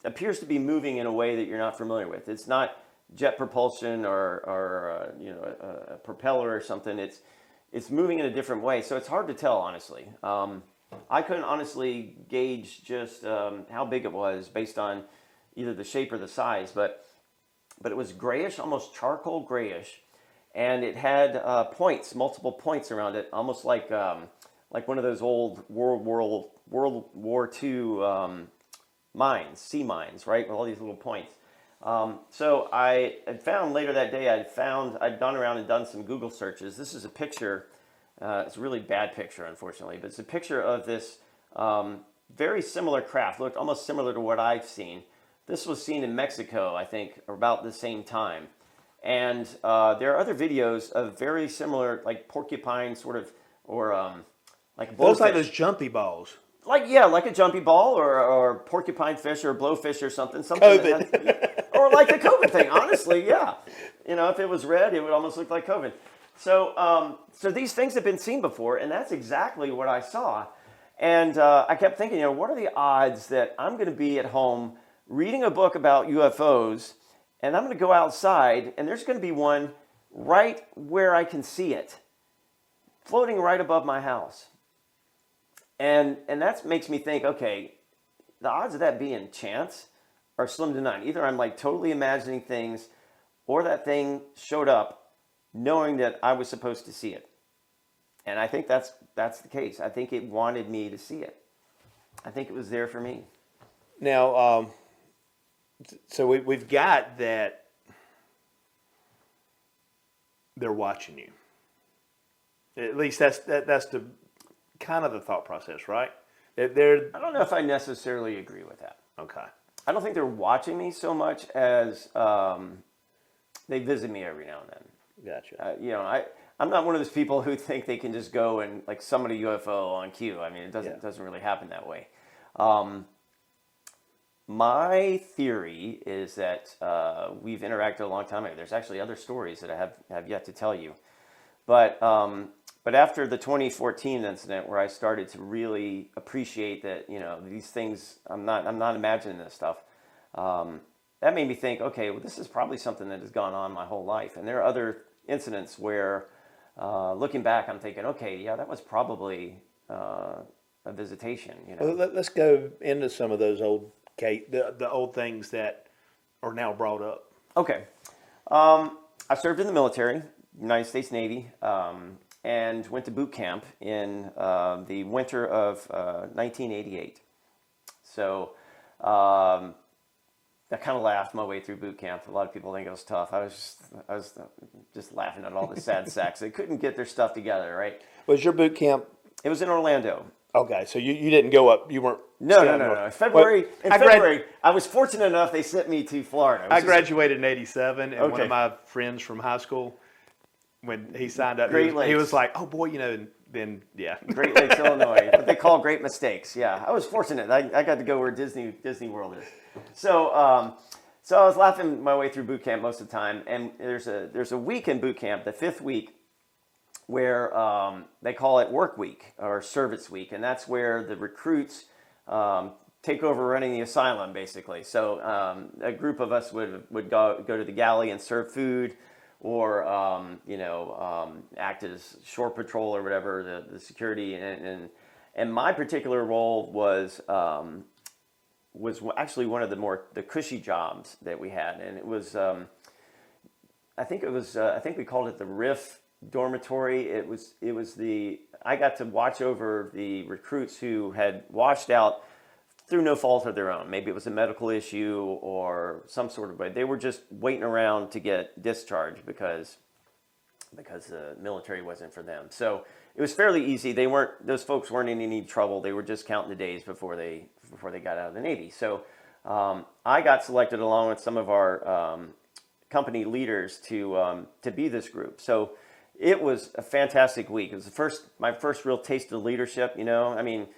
Speaker 3: appears to be moving in a way that you're not familiar with. It's not jet propulsion or a propeller or something. It's moving in a different way, so it's hard to tell, honestly. I couldn't honestly gauge just how big it was based on either the shape or the size, but it was grayish, almost charcoal grayish, and it had multiple points around it, almost like one of those old World War II mines, sea mines, right, with all these little points. So I had found later that day, I'd gone around and done some Google searches. This is a picture. It's a really bad picture, unfortunately, but it's a picture of this very similar craft. Looked almost similar to what I've seen. This was seen in Mexico, I think, about the same time. And there are other videos of very similar, like porcupine sort of, or like a blowfish.
Speaker 2: Looks like those jumpy balls.
Speaker 3: Like a jumpy ball or porcupine fish or blowfish or something.
Speaker 2: COVID.
Speaker 3: Or like the COVID thing, honestly, yeah. If it was red, it would almost look like COVID. So these things have been seen before, and that's exactly what I saw. And I kept thinking, what are the odds that I'm going to be at home reading a book about UFOs, and I'm going to go outside, and there's going to be one right where I can see it, floating right above my house. And that makes me think, okay, the odds of that being chance are slim to none. Either I'm like totally imagining things, or that thing showed up knowing that I was supposed to see it. And I think that's the case. I think it wanted me to see it. I think it was there for me.
Speaker 2: Now, so we've got that they're watching you. At least that's the kind of the thought process, right?
Speaker 3: I don't know if I necessarily agree with that.
Speaker 2: Okay.
Speaker 3: I don't think they're watching me so much as they visit me every now and then.
Speaker 2: Gotcha.
Speaker 3: I'm not one of those people who think they can just go and like summon a UFO on cue. I mean, it doesn't really happen that way. My theory is that we've interacted a long time ago. There's actually other stories that I have yet to tell you. But But after the 2014 incident, where I started to really appreciate that, these things, I'm not imagining this stuff. That made me think, okay, well, this is probably something that has gone on my whole life. And there are other incidents where, looking back, I'm thinking, okay, yeah, that was probably a visitation.
Speaker 2: Well, let's go into some of those old the old things that are now brought up.
Speaker 3: Okay. I served in the military, United States Navy, and went to boot camp in the winter of 1988. So I kind of laughed my way through boot camp. A lot of people think it was tough. I was just laughing at all the sad sacks. They couldn't get their stuff together, right?
Speaker 2: Was your boot camp?
Speaker 3: It was in Orlando.
Speaker 2: Okay, so you didn't go up. You weren't.
Speaker 3: No. In February, I was fortunate enough they sent me to Florida.
Speaker 2: I graduated in '87, and one of my friends from high school, when he signed up, he was like, "Oh boy, then yeah."
Speaker 3: Great Lakes, Illinois, what they call great mistakes. Yeah, I was fortunate. I got to go where Disney World is. So I was laughing my way through boot camp most of the time, and there's a week in boot camp, the 5th week, where they call it work week or service week, and that's where the recruits take over running the asylum, basically. So a group of us would go to the galley and serve food, or act as shore patrol or whatever, the security, and my particular role was actually one of the cushy jobs that we had, and it was I think we called it the Riff dormitory. I got to watch over the recruits who had washed out through no fault of their own. Maybe it was a medical issue or some sort of way. They were just waiting around to get discharged because the military wasn't for them. So it was fairly easy. Those folks weren't in any trouble. They were just counting the days before they got out of the Navy. So I got selected along with some of our company leaders to be this group. So it was a fantastic week. It was my first real taste of leadership. I mean,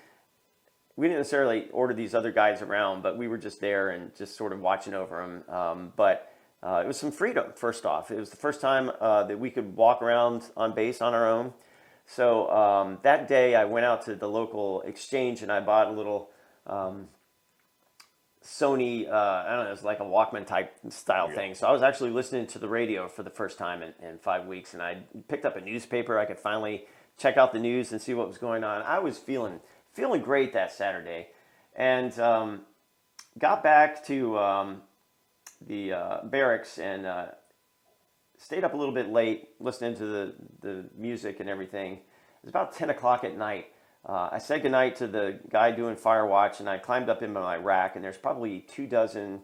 Speaker 3: we didn't necessarily order these other guys around, but we were just there and just sort of watching over them. But it was some freedom, first off. It was the first time that we could walk around on base on our own. So that day I went out to the local exchange and I bought a little Sony, I don't know, it's like a Walkman type style thing. So I was actually listening to the radio for the first time in 5 weeks, and I picked up a newspaper. I could finally check out the news and see what was going on. I was feeling great that Saturday, and got back to the barracks and stayed up a little bit late listening to the music and everything. It was about 10 o'clock at night. I said goodnight to the guy doing fire watch, and I climbed up into my rack, and there's probably 24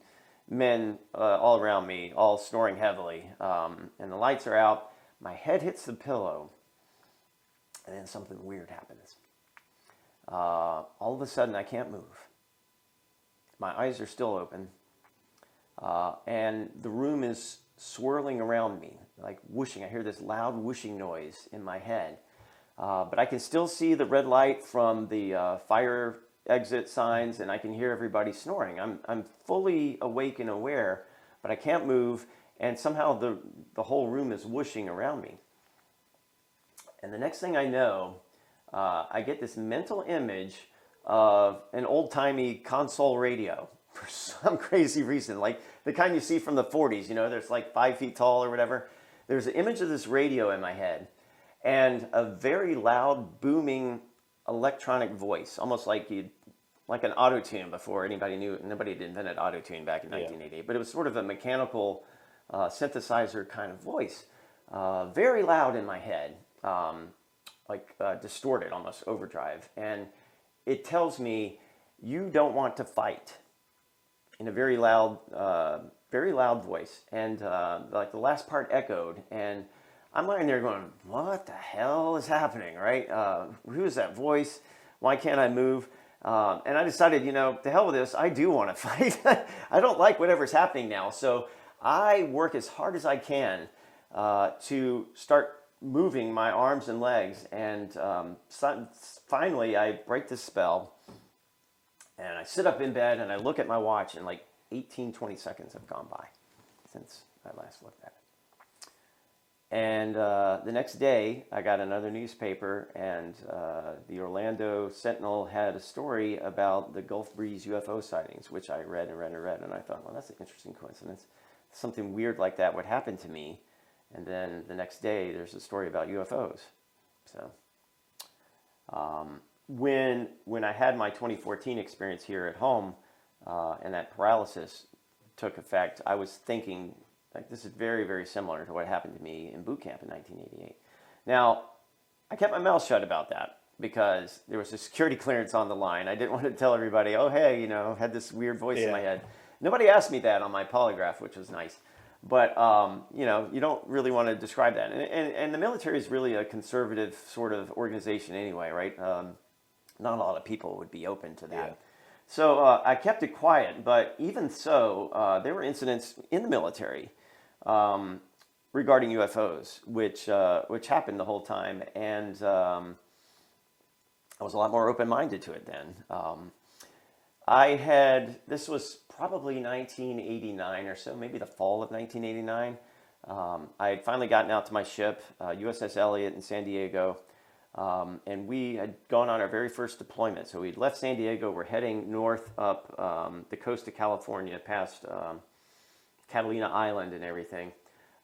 Speaker 3: men all around me, all snoring heavily, and the lights are out. My head hits the pillow, and then something weird happens. All of a sudden, I can't move. My eyes are still open, and the room is swirling around me, like whooshing. I hear this loud whooshing noise in my head. But I can still see the red light from the fire exit signs, and I can hear everybody snoring. I'm fully awake and aware, but I can't move, and somehow the whole room is whooshing around me. And the next thing I know, I get this mental image of an old-timey console radio for some crazy reason, like the kind you see from the 40s, there's like 5 feet tall or whatever. There's an image of this radio in my head, and a very loud, booming electronic voice, almost like an auto-tune before nobody had invented auto-tune back in 1988, but it was sort of a mechanical synthesizer kind of voice, very loud in my head, distorted, almost overdrive, and it tells me, you don't want to fight, in a very loud voice, and like the last part echoed, and I'm lying there going, what the hell is happening, right? Who is that voice? Why can't I move? And I decided, to hell with this, I do want to fight. I don't like whatever's happening now. So I work as hard as I can to start moving my arms and legs. And finally, I break the spell. And I sit up in bed and I look at my watch, and like 20 seconds have gone by since I last looked at it. And the next day, I got another newspaper, and the Orlando Sentinel had a story about the Gulf Breeze UFO sightings, which I read and read and read. And I thought, well, that's an interesting coincidence. Something weird like that would happen to me. And then the next day, there's a story about UFOs. So when I had my 2014 experience here at home, and that paralysis took effect, I was thinking, like, this is very, very similar to what happened to me in boot camp in 1988. Now, I kept my mouth shut about that because there was a security clearance on the line. I didn't want to tell everybody, oh, hey, had this weird voice in my head. Nobody asked me that on my polygraph, which was nice. But, you don't really want to describe that. And the military is really a conservative sort of organization anyway, right? Not a lot of people would be open to that. Yeah. So I kept it quiet, but even so, there were incidents in the military regarding UFOs, which happened the whole time, and I was a lot more open-minded to it then. This was probably 1989 or so, maybe the fall of 1989. I had finally gotten out to my ship, USS Elliott in San Diego, and we had gone on our very first deployment. So we'd left San Diego, we're heading north up the coast of California past Catalina Island and everything.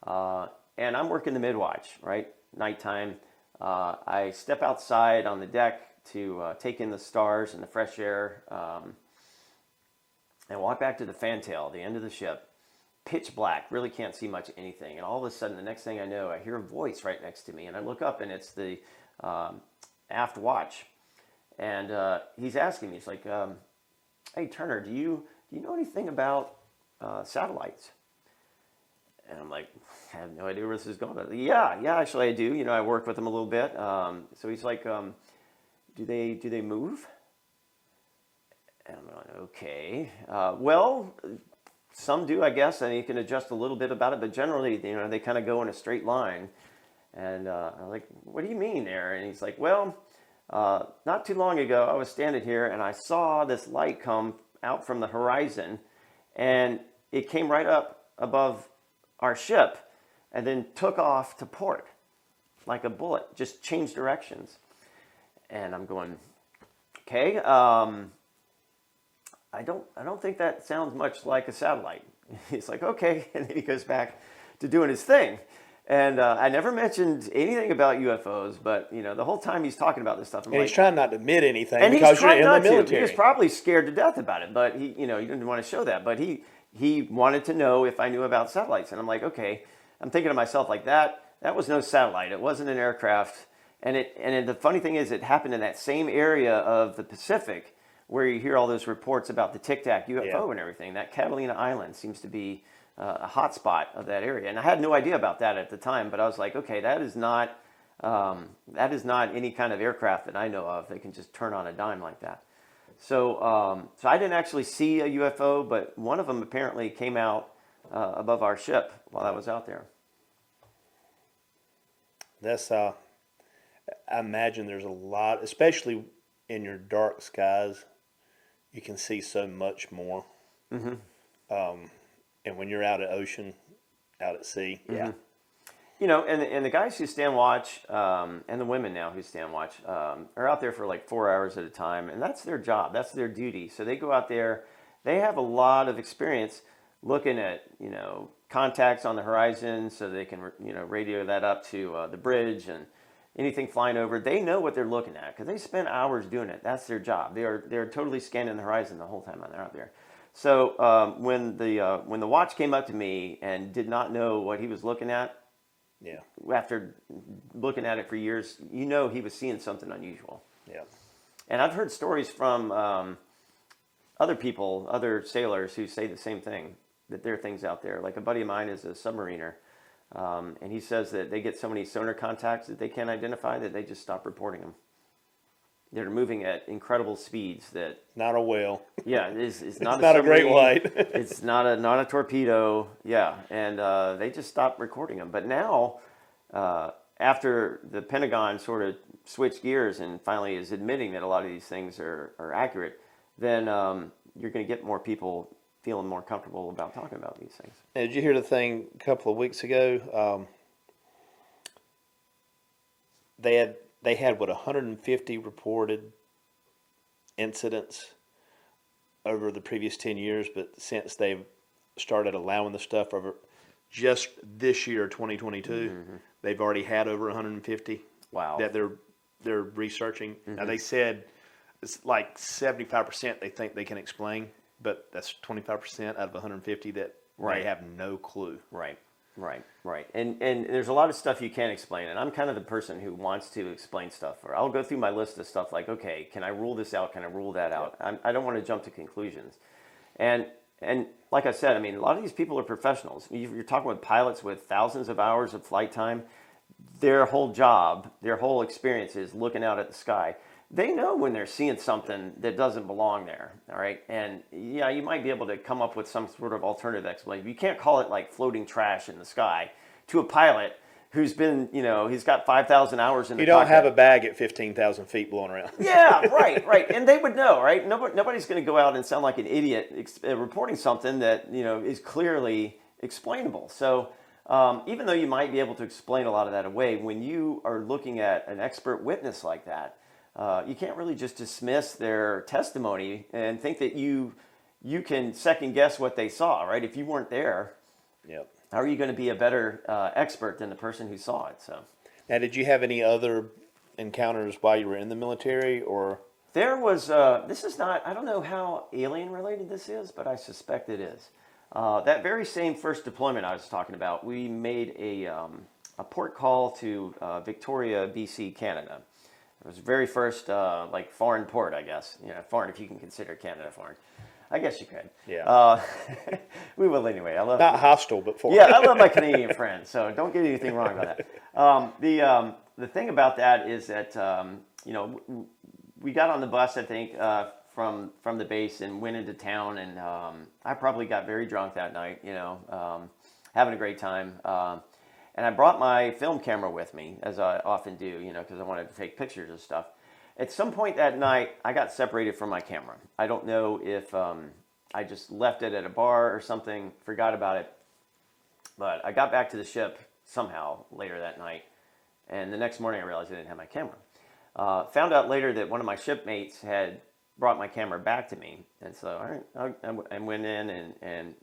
Speaker 3: And I'm working the midwatch, right? Nighttime. I step outside on the deck to take in the stars and the fresh air, and walk back to the fantail, the end of the ship. Pitch black, really can't see much anything. And all of a sudden, the next thing I know, I hear a voice right next to me. And I look up, and it's the aft watch. And he's asking me, he's like, hey, Turner, do you know anything about satellites? And I'm like, I have no idea where this is going. Yeah, actually I do. I work with them a little bit. So he's like, do they move? And I'm like, okay. Well, some do, I guess, and you can adjust a little bit about it, but generally, they kind of go in a straight line. And I'm like, what do you mean there? And he's like, well, not too long ago, I was standing here and I saw this light come out from the horizon, and it came right up above our ship and then took off to port like a bullet, just changed directions. And I'm going, okay, I don't think that sounds much like a satellite. He's like, okay, and then he goes back to doing his thing. And I never mentioned anything about UFOs, but the whole time he's talking about this stuff, I'm
Speaker 2: he's trying not to admit anything because you're in the military.
Speaker 3: He was probably scared to death about it, but he didn't want to show that. But he wanted to know if I knew about satellites, and I'm like, okay. I'm thinking to myself, like, that was no satellite. It wasn't an aircraft. And the funny thing is, it happened in that same area of the Pacific where you hear all those reports about the Tic Tac UFO and everything. That Catalina Island seems to be a hot spot of that area. And I had no idea about that at the time, but I was like, okay, that is not any kind of aircraft that I know of. They can just turn on a dime like that. So I didn't actually see a UFO, but one of them apparently came out above our ship while I was out there.
Speaker 2: That's I imagine there's a lot, especially in your dark skies, you can see so much more. Mm-hmm. And when you're out at ocean, out at sea,
Speaker 3: mm-hmm. And the guys who stand watch, and the women now who stand watch, are out there for like 4 hours at a time, and that's their job, that's their duty. So they go out there, they have a lot of experience looking at, contacts on the horizon, so they can, radio that up to the bridge and anything flying over. They know what they're looking at because they spend hours doing it. That's their job. They're totally scanning the horizon the whole time they're out there. So when the watch came up to me and did not know what he was looking at, after looking at it for years, he was seeing something unusual.
Speaker 2: Yeah. And
Speaker 3: I've heard stories from other people, other sailors who say the same thing, that there are things out there. Like a buddy of mine is a submariner, and he says that they get so many sonar contacts that they can't identify that they just stop reporting them. They're moving at incredible speeds. That
Speaker 2: not a whale.
Speaker 3: Yeah, it's not.
Speaker 2: It's not a great white.
Speaker 3: It's not a torpedo. Yeah, and they just stopped recording them. But now, after the Pentagon sort of switched gears and finally is admitting that a lot of these things are accurate, then you're going to get more people feeling more comfortable about talking about these things.
Speaker 2: Now, did you hear the thing a couple of weeks ago? they had what 150 reported incidents over the previous 10 years, but since they've started allowing the stuff over just this year, 2022, they've already had over 150.
Speaker 3: Wow.
Speaker 2: That they're researching. Now they said it's like 75% they think they can explain, but that's 25% out of 150 that they have no clue.
Speaker 3: Right. And there's a lot of stuff you can't explain, and I'm kind of the person who wants to explain stuff. Or I'll go through my list of stuff like, okay, can I rule this out? Can I rule that out? I don't want to jump to conclusions. And like I said, I mean, a lot of these people are professionals. You're talking with pilots with thousands of hours of flight time. Their whole job, their whole experience is looking out at the sky. They know when they're seeing something that doesn't belong there, all right? And yeah, you might be able to come up with some sort of alternative explanation. You can't call it like floating trash in the sky to a pilot who's been, he's got 5,000 hours in the
Speaker 2: You don't
Speaker 3: cockpit.
Speaker 2: have a bag at 15,000 feet blowing around.
Speaker 3: Yeah, right. And they would know, right? Nobody's going to go out and sound like an idiot reporting something that, is clearly explainable. So even though you might be able to explain a lot of that away, when you are looking at an expert witness like that, you can't really just dismiss their testimony and think that you can second guess what they saw, right? If you weren't there, how are you going to be a better expert than the person who saw it? So,
Speaker 2: now, did you have any other encounters while you were in the military, or?
Speaker 3: There was, this is not, I don't know how alien related this is, but I suspect it is. That very same first deployment I was talking about, we made a port call to Victoria, BC, Canada. It was the very first foreign port, I guess. Foreign if you can consider Canada foreign. I guess you could.
Speaker 2: Yeah.
Speaker 3: We will anyway. I love
Speaker 2: not hostile, but foreign.
Speaker 3: Yeah, I love my Canadian friends, so don't get anything wrong about that. The thing about that is that we got on the bus, I think, from the base and went into town, and I probably got very drunk that night. Having a great time. And I brought my film camera with me, as I often do, because I wanted to take pictures of stuff. At some point that night, I got separated from my camera. I don't know if I just left it at a bar or something, forgot about it. But I got back to the ship somehow later that night. And the next morning, I realized I didn't have my camera. Found out later that one of my shipmates had brought my camera back to me. And so I went in and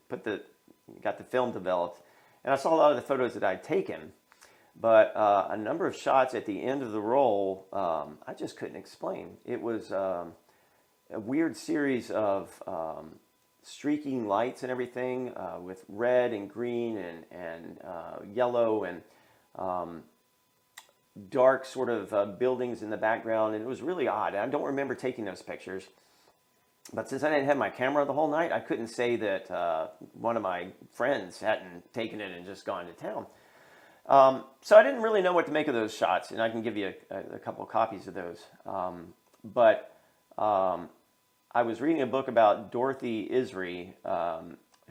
Speaker 3: got the film developed. And I saw a lot of the photos that I'd taken, but a number of shots at the end of the roll, I just couldn't explain. It was a weird series of streaking lights and everything with red and green and yellow and dark sort of buildings in the background. And it was really odd. I don't remember taking those pictures. But since I didn't have my camera the whole night, I couldn't say that one of my friends hadn't taken it and just gone to town. So I didn't really know what to make of those shots, and I can give you a couple of copies of those. But I was reading a book about Dorothy Isri,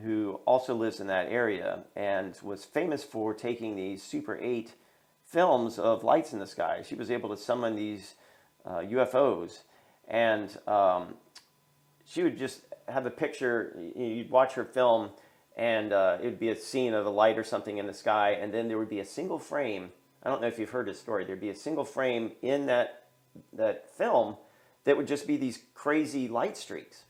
Speaker 3: who also lives in that area and was famous for taking these Super 8 films of lights in the sky. She was able to summon these UFOs, and she would just have a picture. You'd watch her film, and it would be a scene of a light or something in the sky, and then there would be a single frame. I don't know if you've heard this story. There'd be a single frame in that film that would just be these crazy light streaks.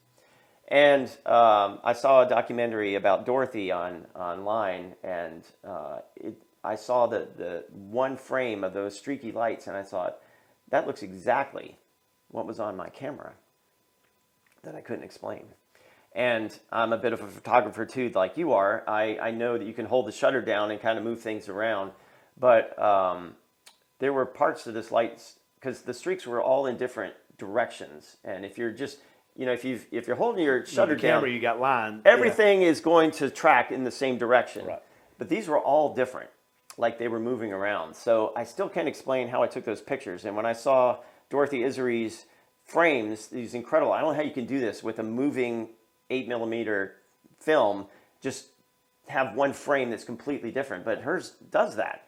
Speaker 3: And I saw a documentary about Dorothy online, and I saw the one frame of those streaky lights, and I thought, that looks exactly what was on my camera that I couldn't explain. And I'm a bit of a photographer too, like you are. I know that you can hold the shutter down and kind of move things around, but there were parts of this light, because the streaks were all in different directions. And if you're just, if you're holding your shutter down,
Speaker 2: camera, you got line.
Speaker 3: Everything is going to track in the same direction.
Speaker 2: Right.
Speaker 3: But these were all different, like they were moving around. So I still can't explain how I took those pictures. And when I saw Dorothy Isri's frames, these incredible, I don't know how you can do this with a moving 8mm film, just have one frame that's completely different, but hers does that.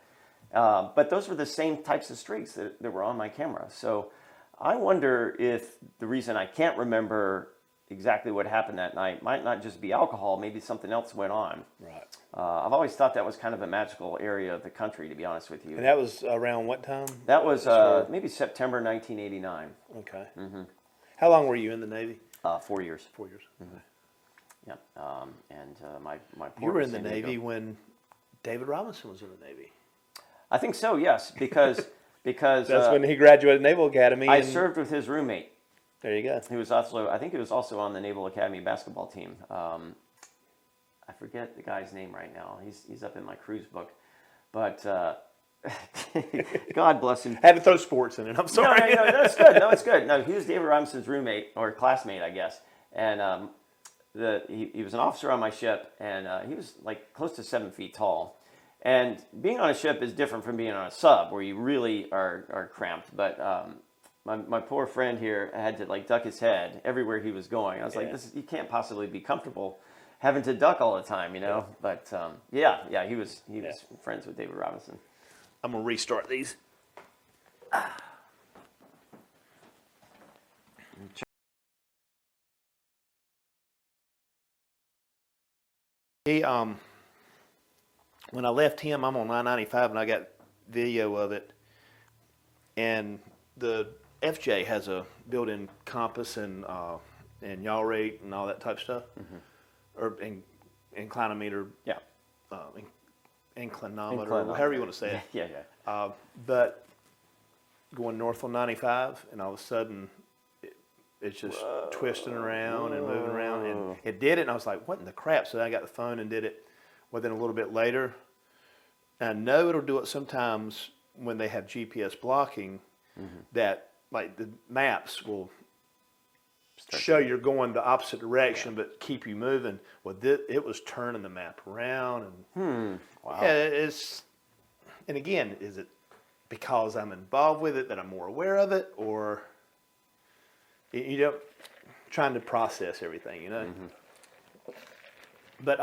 Speaker 3: But those were the same types of streaks that were on my camera. So I wonder if the reason I can't remember exactly what happened that night. Might not just be alcohol, maybe something else went on.
Speaker 2: Right.
Speaker 3: I've always thought that was kind of a magical area of the country, to be honest with you.
Speaker 2: And that was around what time?
Speaker 3: That was maybe September 1989.
Speaker 2: Okay. Mm-hmm. How long were you in the Navy?
Speaker 3: 4 years.
Speaker 2: 4 years.
Speaker 3: Mm-hmm. Yeah. My
Speaker 2: you were in the Navy when David Robinson was in the Navy.
Speaker 3: I think so. Yes, because
Speaker 2: that's when he graduated Naval Academy.
Speaker 3: I served with his roommate.
Speaker 2: There you go.
Speaker 3: He was also, I think he was also on the Naval Academy basketball team. I forget the guy's name right now. He's up in my cruise book, but God bless him.
Speaker 2: I had to throw sports in it. I'm sorry.
Speaker 3: No, it's good. No, it's good. No, he was David Robinson's roommate or classmate, I guess. And he was an officer on my ship, and he was like close to 7 feet tall. And being on a ship is different from being on a sub, where you really are cramped. But my poor friend here had to like duck his head everywhere he was going. I was like, you can't possibly be comfortable having to duck all the time, you know. But he was friends with David Robinson.
Speaker 2: I'm gonna restart these. He when I left him, I'm on 995 and I got video of it. And the FJ has a built-in compass and yaw rate and all that type of stuff, or inclinometer, inclinometer, however you want to say it. But going north on 95, and all of a sudden it's just twisting around and moving around, and it did it, and I was like, what in the crap? So I got the phone and did it within a little bit later. And I know it'll do it sometimes when they have GPS blocking, that like the maps will show you're going the opposite direction, but keep you moving. Well, it was turning the map around, and
Speaker 3: wow.
Speaker 2: Yeah, and again, is it because I'm involved with it that I'm more aware of it, or you know, trying to process everything, you know? But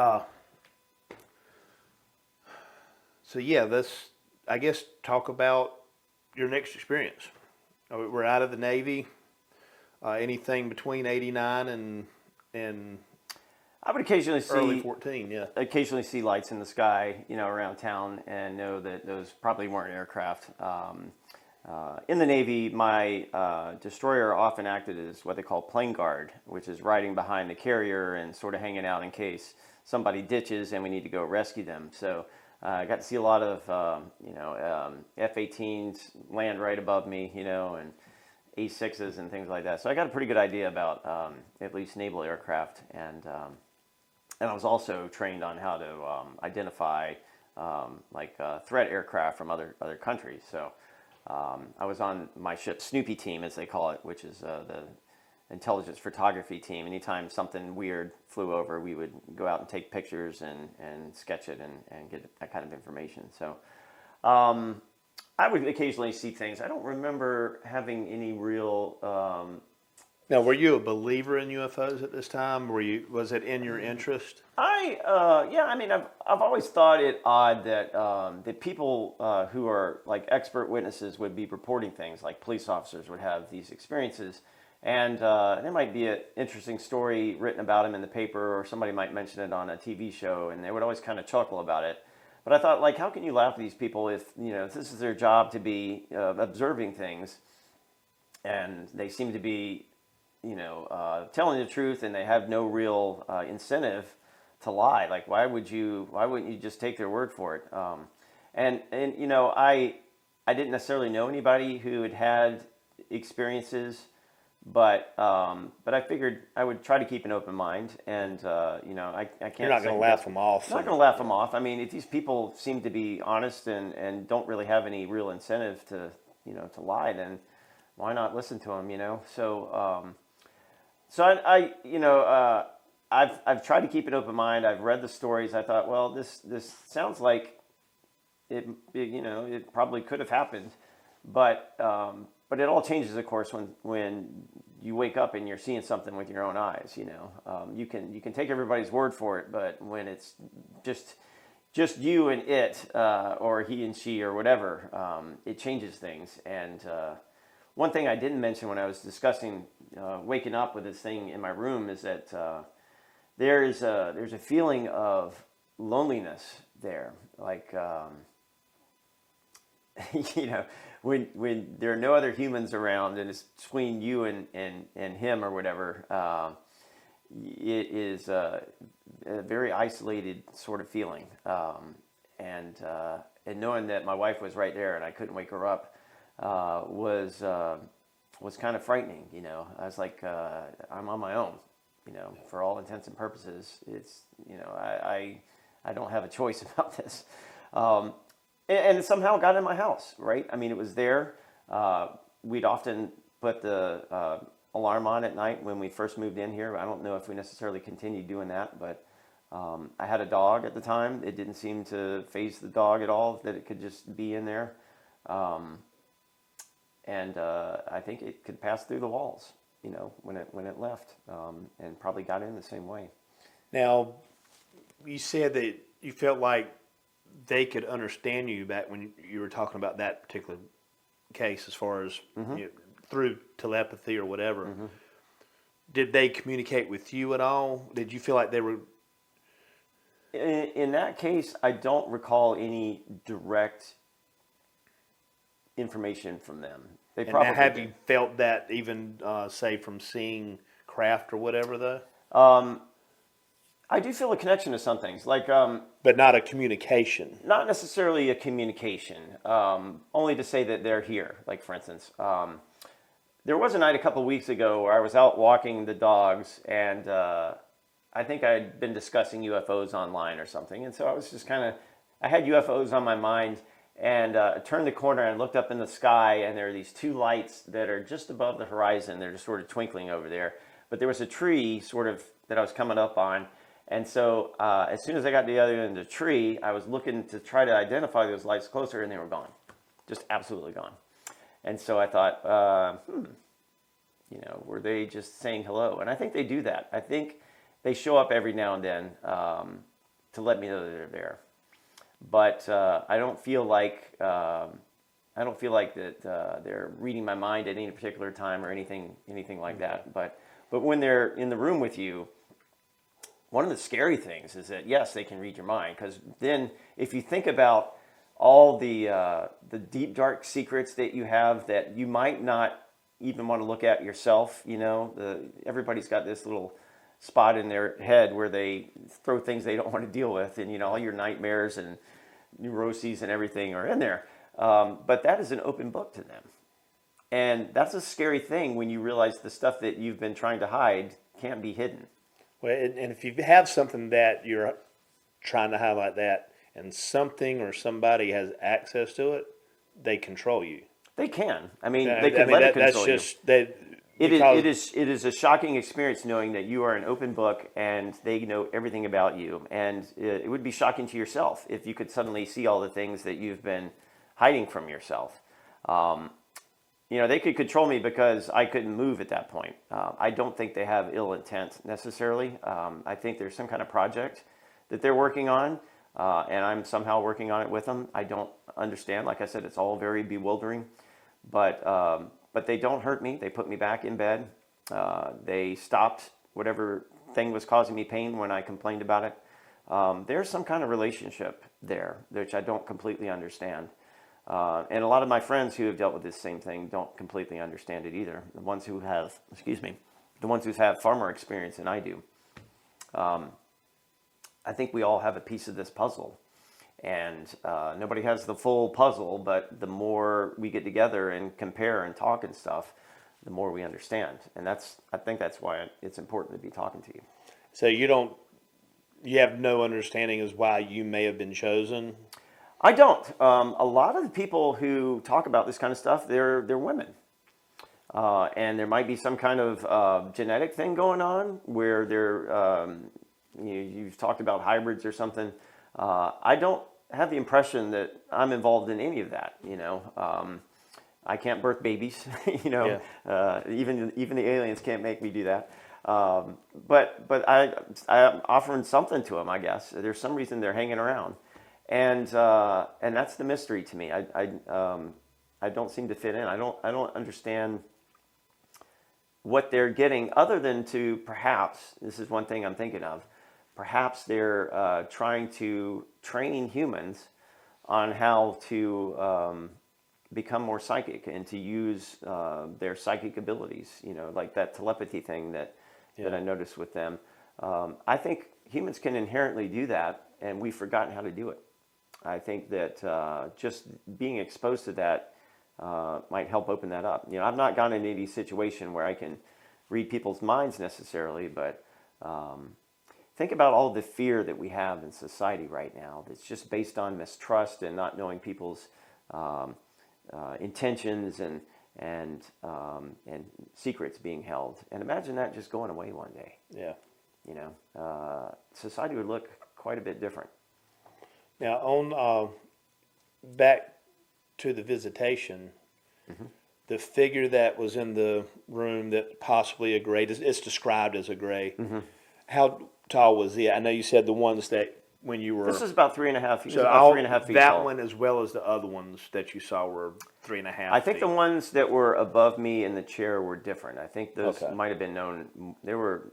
Speaker 2: so yeah, let's, I guess, talk about your next experience. We're out of the Navy. Anything between 89 and
Speaker 3: I would occasionally see
Speaker 2: early 14,
Speaker 3: occasionally see lights in the sky, you know, around town, and know that those probably weren't aircraft. In the Navy, my destroyer often acted as what they call plane guard, which is riding behind the carrier and sort of hanging out in case somebody ditches and we need to go rescue them. So I got to see a lot of, F-18s land right above me, you know, and A6s and things like that. So I got a pretty good idea about at least naval aircraft, and I was also trained on how to identify threat aircraft from other countries. So I was on my ship's Snoopy team, as they call it, which is the intelligence photography team. Anytime something weird flew over, we would go out and take pictures and sketch it and get that kind of information. So I would occasionally see things. I don't remember having any real...
Speaker 2: Now, were you a believer in UFOs at this time? Was it in your interest?
Speaker 3: I've always thought it odd that people who are like expert witnesses would be reporting things, like police officers would have these experiences. And there might be an interesting story written about them in the paper, or somebody might mention it on a TV show, and they would always kind of chuckle about it. But I thought, like, how can you laugh at these people if, you know, if this is their job to be observing things, and they seem to be, you know, telling the truth, and they have no real incentive to lie. Like, why wouldn't you just take their word for it? And you know, I didn't necessarily know anybody who had experiences. But I figured I would try to keep an open mind, and you know, I can't.
Speaker 2: You're not going to laugh them off.
Speaker 3: I'm not going to laugh them off. I mean, if these people seem to be honest and don't really have any real incentive to, you know, to lie, then why not listen to them? You know, so I've tried to keep an open mind. I've read the stories. I thought, well, this sounds like it you know, it probably could have happened, but it all changes, of course, when you wake up and you're seeing something with your own eyes. You know, you can take everybody's word for it, but when it's just you and it, or he and she, or whatever, it changes things. And one thing I didn't mention when I was discussing waking up with this thing in my room is that there's a feeling of loneliness there, like you know, when there are no other humans around and it's between you and him or whatever. It is a very isolated sort of feeling, and knowing that my wife was right there and I couldn't wake her up was kind of frightening. You know, I was like, I'm on my own. You know, for all intents and purposes, it's, you know, I don't have a choice about this, and it somehow got in my house. Right? I mean, it was there. We'd often put the alarm on at night when we first moved in here. I don't know if we necessarily continued doing that, but I had a dog at the time. It didn't seem to faze the dog at all that it could just be in there. And I think it could pass through the walls, you know, when it left, and probably got in the same way. Now,
Speaker 2: You said that you felt like they could understand you back when you were talking about that particular case, as far as you know, through telepathy or whatever. Did they communicate with you at all? Did you feel like they were?
Speaker 3: In that case, I don't recall any direct information from them. They
Speaker 2: And
Speaker 3: probably
Speaker 2: have
Speaker 3: did.
Speaker 2: you felt that even, say, from seeing craft or whatever, though?
Speaker 3: I do feel a connection to some things, like
Speaker 2: But not a communication.
Speaker 3: not necessarily a communication, only to say that they're here. Like, for instance, there was a night a couple of weeks ago where I was out walking the dogs, and I think I had been discussing UFOs online or something, and so I was just I had UFOs on my mind, and I turned the corner and looked up in the sky, and there are these two lights that are just above the horizon. They're just sort of twinkling over there, but there was a tree sort of that I was coming up on, and so as soon as I got to the other end of the tree, I was looking to try to identify those lights closer, and they were gone, just absolutely gone. And so I thought, you know, were they just saying hello? And I think they do that. I think they show up every now and then to let me know that they're there. But I don't feel like that they're reading my mind at any particular time or anything like that. But when they're in the room with you, one of the scary things is that, yes, they can read your mind, because then if you think about all the deep, dark secrets that you have that you might not even want to look at yourself, you know, everybody's got this little spot in their head where they throw things they don't want to deal with, and, you know, all your nightmares and neuroses and everything are in there. But that is an open book to them. And that's a scary thing when you realize the stuff that you've been trying to hide can't be hidden.
Speaker 2: Well, and if you have something that you're trying to highlight that, and something or somebody has access to it, they control you.
Speaker 3: They can. I mean, they can let it control
Speaker 2: that's just,
Speaker 3: you. It is a shocking experience knowing that you are an open book and they know everything about you. And it would be shocking to yourself if you could suddenly see all the things that you've been hiding from yourself. You know, they could control me because I couldn't move at that point. I don't think they have ill intent necessarily. I think there's some kind of project that they're working on, and I'm somehow working on it with them. I don't understand. Like I said, it's all very bewildering. But they don't hurt me. They put me back in bed. They stopped whatever thing was causing me pain when I complained about it. There's some kind of relationship there, which I don't completely understand. And a lot of my friends who have dealt with this same thing don't completely understand it either. The ones who have far more experience than I do. I think we all have a piece of this puzzle. And nobody has the full puzzle, but the more we get together and compare and talk and stuff, the more we understand. And I think that's why it's important to be talking to you.
Speaker 2: So you have no understanding as why you may have been chosen?
Speaker 3: I don't. A lot of the people who talk about this kind of stuff, they're women. And there might be some kind of genetic thing going on where you've talked about hybrids or something. I don't have the impression that I'm involved in any of that. You know, I can't birth babies. You know, even the aliens can't make me do that. But I'm offering something to them. I guess there's some reason they're hanging around, and that's the mystery to me. I don't seem to fit in. I don't understand what they're getting, other than to perhaps, this is one thing I'm thinking of, perhaps they're trying to train humans on how to become more psychic and to use their psychic abilities, like that telepathy thing that I noticed with them. I think humans can inherently do that, and we've forgotten how to do it. I think that just being exposed to that might help open that up. I've not gotten into any situation where I can read people's minds necessarily, but think about all the fear that we have in society right now that's just based on mistrust and not knowing people's intentions and secrets being held. And imagine that just going away one day.
Speaker 2: Yeah.
Speaker 3: Society would look quite a bit different.
Speaker 2: Now, on back to the visitation, the figure that was in the room that possibly a gray, it's described as a gray. How tall was he? I know you said the ones that when you were...
Speaker 3: This is about 3.5 feet.
Speaker 2: So
Speaker 3: about 3.5 feet
Speaker 2: that
Speaker 3: tall.
Speaker 2: one as well as the other ones that you saw were 3.5
Speaker 3: I think
Speaker 2: feet.
Speaker 3: the ones that were above me in the chair were different. I think those
Speaker 2: Okay.
Speaker 3: might have been known. They were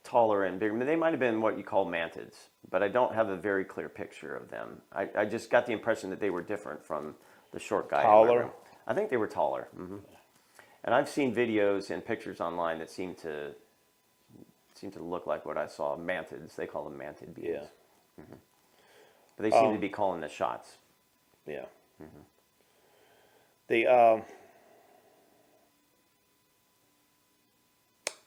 Speaker 3: taller and bigger. I mean, they might have been what you call mantids, but I don't have a very clear picture of them. I just got the impression that they were different from the short guy.
Speaker 2: Taller?
Speaker 3: I think they were taller. And I've seen videos and pictures online that seem to look like what I saw. Mantids. They call them mantid beings.
Speaker 2: Yeah.
Speaker 3: But they seem to be calling the shots.
Speaker 2: Yeah. The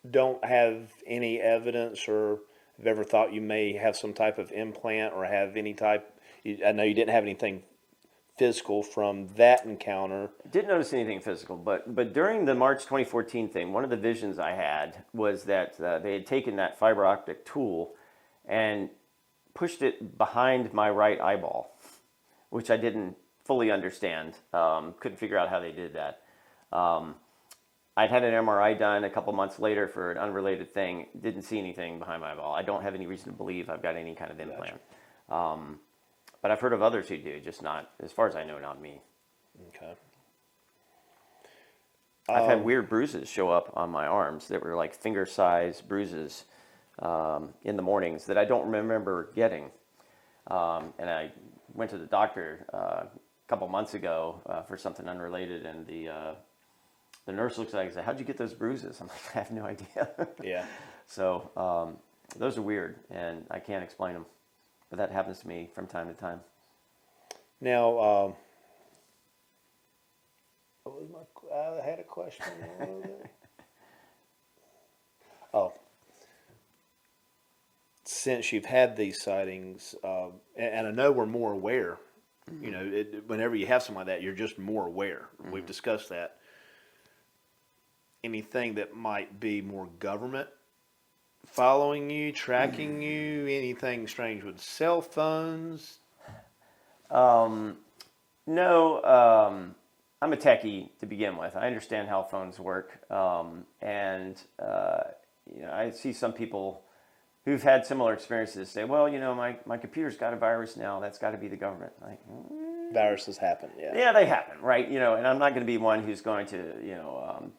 Speaker 2: don't have any evidence or have ever thought you may have some type of implant or have any type... I know you didn't have anything physical from that encounter.
Speaker 3: Didn't notice anything physical, but during the March 2014 thing, one of the visions I had was that they had taken that fiber optic tool and pushed it behind my right eyeball, which I didn't fully understand. Couldn't figure out how they did that. I'd had an MRI done a couple months later for an unrelated thing. Didn't see anything behind my eyeball. I don't have any reason to believe I've got any kind of implant. But I've heard of others who do, just not, as far as I know, not me.
Speaker 2: Okay.
Speaker 3: I've had weird bruises show up on my arms that were like finger-sized bruises in the mornings that I don't remember getting. And I went to the doctor a couple months ago for something unrelated, and the nurse looks at me and said, "How'd you get those bruises?" I'm like, "I have no idea."
Speaker 2: Yeah.
Speaker 3: So those are weird, and I can't explain them. But that happens to me from time to time.
Speaker 2: Now, what was I had a question. Oh. Since you've had these sightings, and I know we're more aware, whenever you have something like that, you're just more aware. We've discussed that. Anything that might be more government following you, tracking you, anything strange with cell phones?
Speaker 3: No, I'm a techie to begin with. I understand how phones work, and I see some people who've had similar experiences say, "Well, my computer's got a virus now. That's got to be the government." Like,
Speaker 2: Viruses happen, yeah.
Speaker 3: Yeah, they happen, right? And I'm not going to be one who's going to,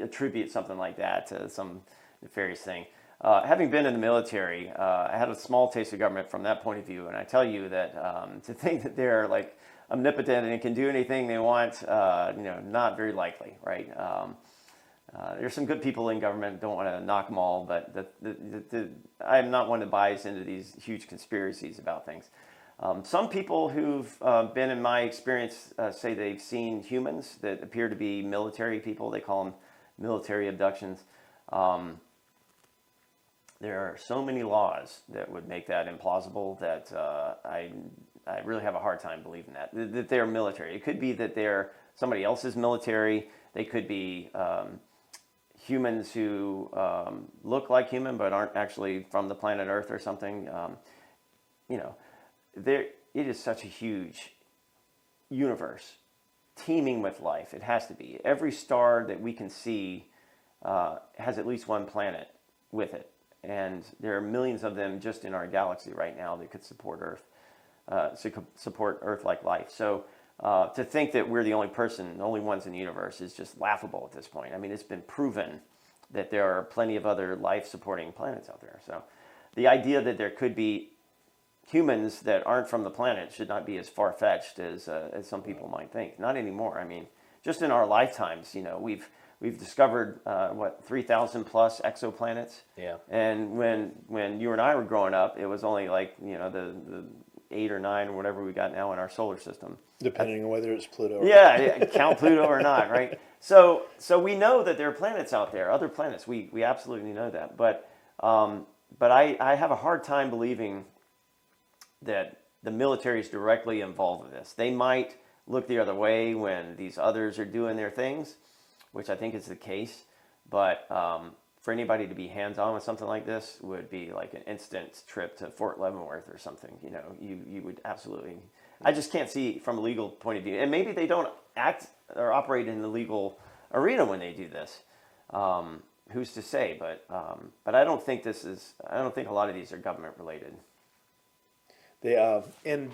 Speaker 3: attribute something like that to some nefarious thing. Having been in the military, I had a small taste of government from that point of view, and I tell you that to think that they're like omnipotent and can do anything they want, not very likely, right? There's some good people in government. Don't want to knock them all, but I'm not one that buys into these huge conspiracies about things. Some people who've been in my experience say they've seen humans that appear to be military people. They call them military abductions. There are so many laws that would make that implausible that I really have a hard time believing that they're military. It could be that they're somebody else's military. They could be humans who look like human but aren't actually from the planet Earth or something. It is such a huge universe teeming with life. It has to be. Every star that we can see has at least one planet with it. And there are millions of them just in our galaxy right now that could support Earth, support Earth-like life. So to think that we're the only ones in the universe is just laughable at this point. I mean, it's been proven that there are plenty of other life-supporting planets out there. So the idea that there could be humans that aren't from the planet should not be as far-fetched as some people might think. Not anymore. I mean, just in our lifetimes, we've discovered 3,000 plus exoplanets.
Speaker 2: Yeah.
Speaker 3: And when you and I were growing up, it was only like the 8 or 9 or whatever we got now in our solar system.
Speaker 4: Depending on whether it's Pluto or
Speaker 3: Yeah, count Pluto or not, right? So we know that there are planets out there, other planets. We absolutely know that. But I have a hard time believing that the military is directly involved with this. They might look the other way when these others are doing their things, which I think is the case. But for anybody to be hands-on with something like this would be like an instant trip to Fort Leavenworth or something. You would absolutely. I just can't see from a legal point of view, and maybe they don't act or operate in the legal arena when they do this. Who's to say? But I don't think this is. I don't think a lot of these are government related.
Speaker 2: The in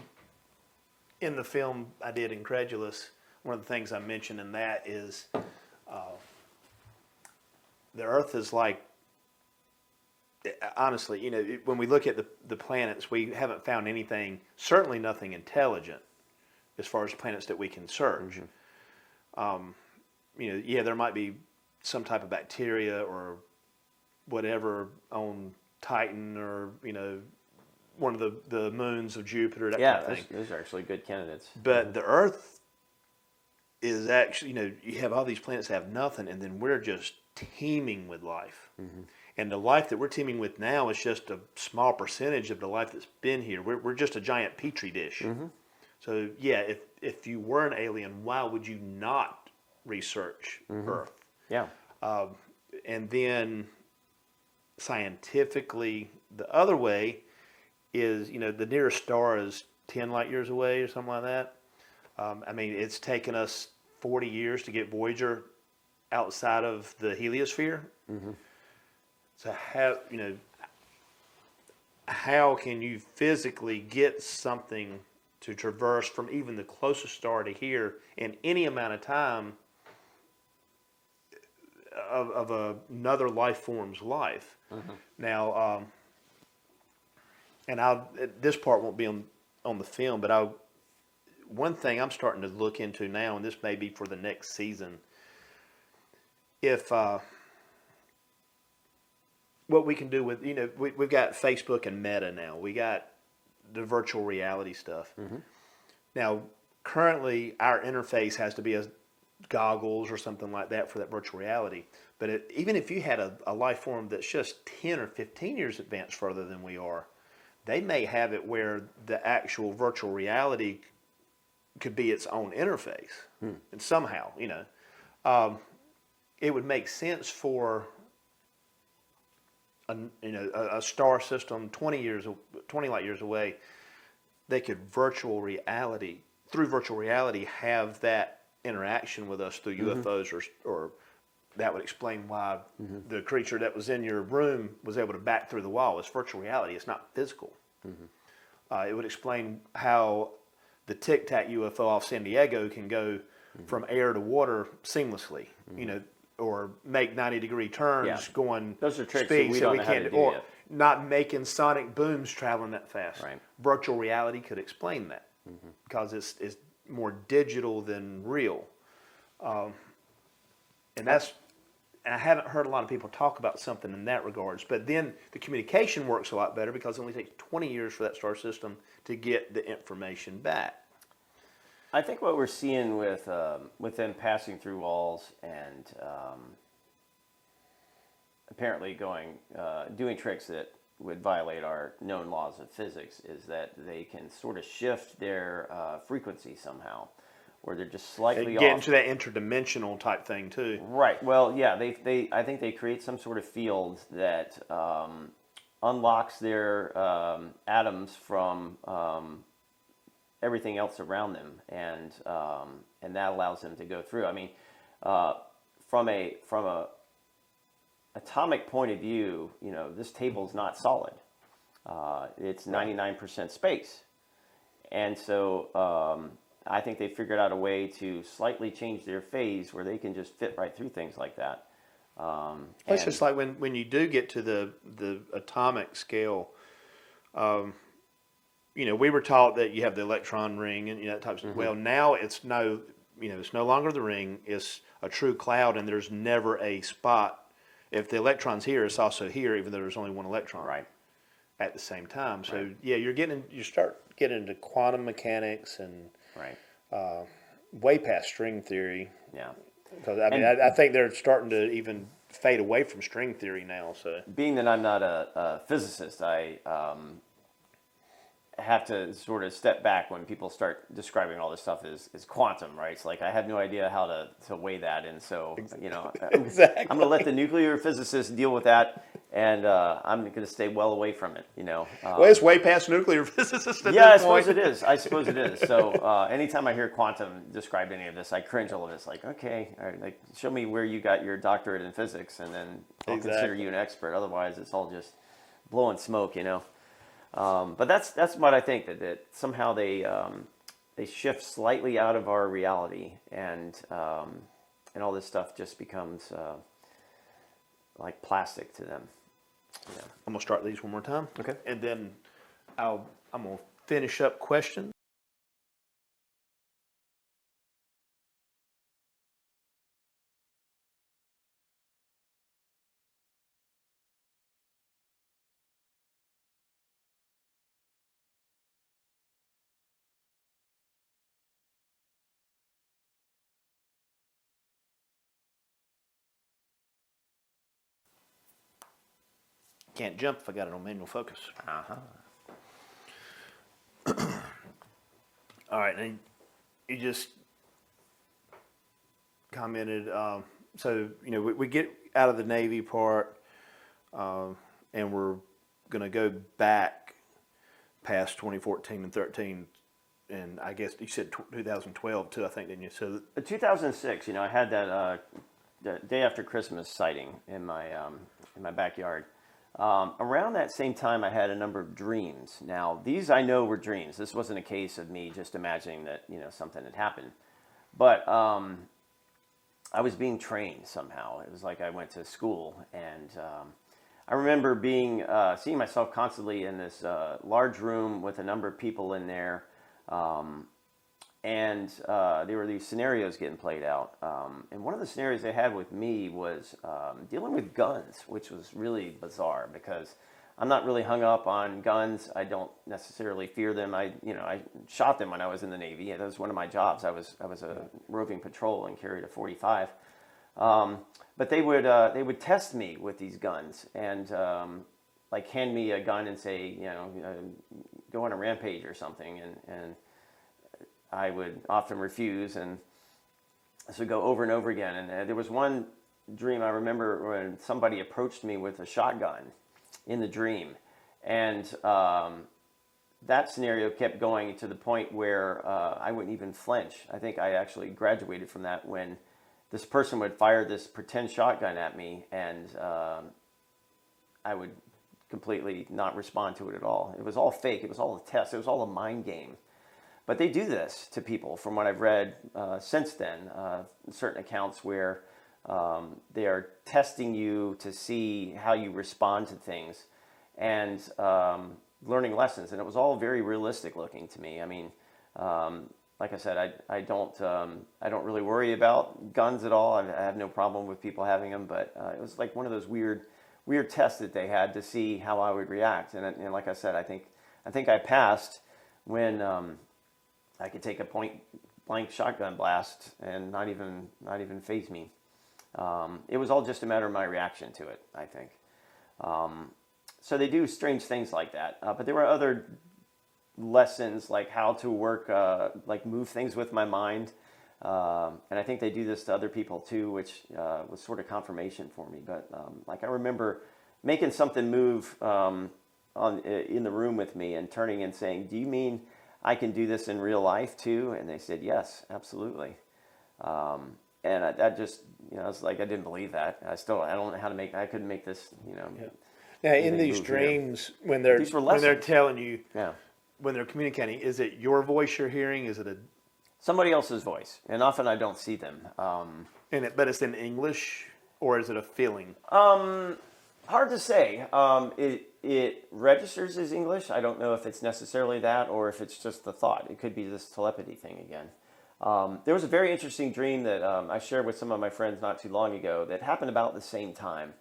Speaker 2: the film I did, Incredulous, one of the things I mentioned in that is the Earth is like, honestly, when we look at the planets, we haven't found anything, certainly nothing intelligent as far as planets that we can search. Mm-hmm. There might be some type of bacteria or whatever on Titan or, one of the moons of Jupiter, that kind of thing.
Speaker 3: Those are actually good candidates.
Speaker 2: But the Earth is actually, you have all these planets that have nothing, and then we're just teeming with life. Mm-hmm. And the life that we're teeming with now is just a small percentage of the life that's been here. We're just a giant petri dish. Mm-hmm. So, yeah, if you were an alien, why would you not research Earth?
Speaker 3: Yeah.
Speaker 2: And then scientifically, the other way is, the nearest star is 10 light years away or something like that. It's taken us 40 years to get Voyager outside of the heliosphere. Mm-hmm. So how can you physically get something to traverse from even the closest star to here in any amount of time of another life form's life? Mm-hmm. Now, and this part won't be on the film, but one thing I'm starting to look into now, and this may be for the next season, if what we can do with, we've got Facebook and Meta now. We got the virtual reality stuff. Mm-hmm. Now, currently, our interface has to be a goggles or something like that for that virtual reality. But even if you had a life form that's just 10 or 15 years advanced further than we are, they may have it where the actual virtual reality could be its own interface. And somehow, it would make sense for a star system 20 light years away. They could through virtual reality have that interaction with us through UFOs, or that would explain why the creature that was in your room was able to back through the wall. It's virtual reality. It's not physical. It would explain how the Tic Tac UFO off San Diego can go from air to water seamlessly, or make 90-degree turns going
Speaker 3: those are tricks
Speaker 2: speed
Speaker 3: that we
Speaker 2: so
Speaker 3: don't
Speaker 2: we
Speaker 3: know how to
Speaker 2: can't,
Speaker 3: do
Speaker 2: or
Speaker 3: yet.
Speaker 2: not making sonic booms traveling that fast.
Speaker 3: Right.
Speaker 2: Virtual reality could explain that because it's more digital than real, and I haven't heard a lot of people talk about something in that regards. But then the communication works a lot better because it only takes 20 years for that star system to get the information back.
Speaker 3: I think what we're seeing with them passing through walls and apparently doing tricks that would violate our known laws of physics is that they can sort of shift their frequency somehow, or they're just slightly
Speaker 2: They get
Speaker 3: off.
Speaker 2: into that interdimensional type thing too.
Speaker 3: Right. Well, yeah. I think they create some sort of field that unlocks their atoms from everything else around them, and that allows them to go through. I mean, from a atomic point of view, this table is not solid. It's 99% space, and so I think they figured out a way to slightly change their phase where they can just fit right through things like that.
Speaker 2: It's just like when you do get to the atomic scale, we were taught that you have the electron ring and that type of stuff. Well, now it's no longer the ring. It's a true cloud, and there's never a spot. If the electron's here, it's also here, even though there's only one electron.
Speaker 3: Right.
Speaker 2: At the same time. So you start getting into quantum mechanics and way past string theory.
Speaker 3: Yeah.
Speaker 2: Because I think they're starting to even fade away from string theory now. So
Speaker 3: being that I'm not a physicist, I have to sort of step back when people start describing all this stuff as quantum, right? It's like I have no idea how to weigh that, and so
Speaker 2: exactly.
Speaker 3: I'm going to let the nuclear physicists deal with that, and I'm going to stay well away from it.
Speaker 2: Well, it's way past nuclear physicists at
Speaker 3: I
Speaker 2: this point.
Speaker 3: suppose it is. So anytime I hear quantum described any of this, I cringe a little bit. It's like, okay, all right, like show me where you got your doctorate in physics, and then I'll consider you an expert. Otherwise, it's all just blowing smoke, But that's what I think, that somehow they shift slightly out of our reality, and all this stuff just becomes like plastic to them.
Speaker 2: I'm gonna start these one more time.
Speaker 3: Okay.
Speaker 2: And then I'm gonna finish up questions. Can't jump if I got it on manual focus. All right, and you just commented. So we get out of the Navy part, and we're going to go back past 2014 and 13, and I guess you said 2012 too. I think, didn't you? So
Speaker 3: 2006. I had that day after Christmas sighting in my backyard. Around that same time, I had a number of dreams. Now, these I know were dreams. This wasn't a case of me just imagining that something had happened, but I was being trained somehow. It was like I went to school, and I remember seeing myself constantly in this large room with a number of people in there, and there were these scenarios getting played out. And one of the scenarios they had with me was dealing with guns, which was really bizarre because I'm not really hung up on guns. I don't necessarily fear them. I shot them when I was in the Navy. That was one of my jobs. I was a roving patrol and carried a .45. But they would test me with these guns and like hand me a gun and say, go on a rampage or something, and I would often refuse, and this would go over and over again. And there was one dream I remember when somebody approached me with a shotgun in the dream, and that scenario kept going to the point where I wouldn't even flinch. I think I actually graduated from that when this person would fire this pretend shotgun at me, and I would completely not respond to it at all. It was all fake. It was all a test. It was all a mind game. But they do this to people, from what I've read since then, certain accounts where they are testing you to see how you respond to things and learning lessons. And it was all very realistic looking to me. I mean, like I said, I don't really worry about guns at all. I have no problem with people having them, but it was like one of those weird tests that they had to see how I would react. And like I said, I think I passed when I could take a point blank shotgun blast and not even faze me. It was all just a matter of my reaction to it, I think. So they do strange things like that. But there were other lessons, like how to work, like move things with my mind. And I think they do this to other people too, which was sort of confirmation for me. But like I remember making something move in the room with me and turning and saying, "Do you mean I can do this in real life too?" And they said, "Yes, absolutely." And that just, I was like, I didn't believe that. I don't know how to I couldn't make this,
Speaker 2: Yeah. Now, in these dreams, when they're telling you, when they're communicating, is it your voice you're hearing? Is it
Speaker 3: somebody else's voice? And often I don't see them.
Speaker 2: But it's in English. or is it a feeling?
Speaker 3: Hard to say. It registers as English. I don't know if it's necessarily that or if it's just the thought. It could be this telepathy thing again. There was a very interesting dream that I shared with some of my friends not too long ago that happened about the same time.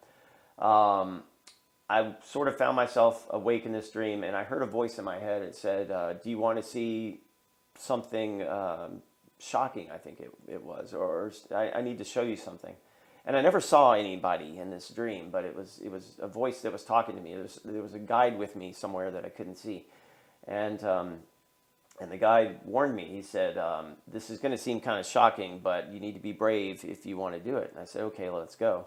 Speaker 3: I sort of found myself awake in this dream, and I heard a voice in my head. It said, do you want to see something shocking, I think it was, or I need to show you something. And I never saw anybody in this dream, but it was a voice that was talking to me. There was a guide with me somewhere that I couldn't see. And the guide warned me. He said, this is going to seem kind of shocking, but you need to be brave if you want to do it. And I said, okay, let's go.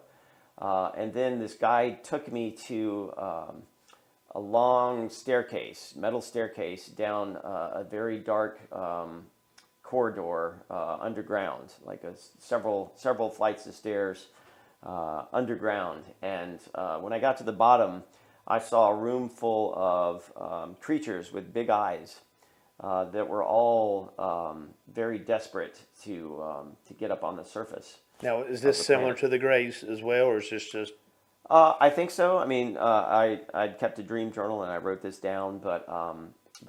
Speaker 3: And then this guide took me to a long staircase, metal staircase, down a very dark corridor underground, like several flights of stairs underground. And when I got to the bottom, I saw a room full of creatures with big eyes that were all very desperate to get up on the surface.
Speaker 4: Now, is this similar to the Greys as well, or is this just...
Speaker 3: I think so. I mean, I'd kept a dream journal and I wrote this down, but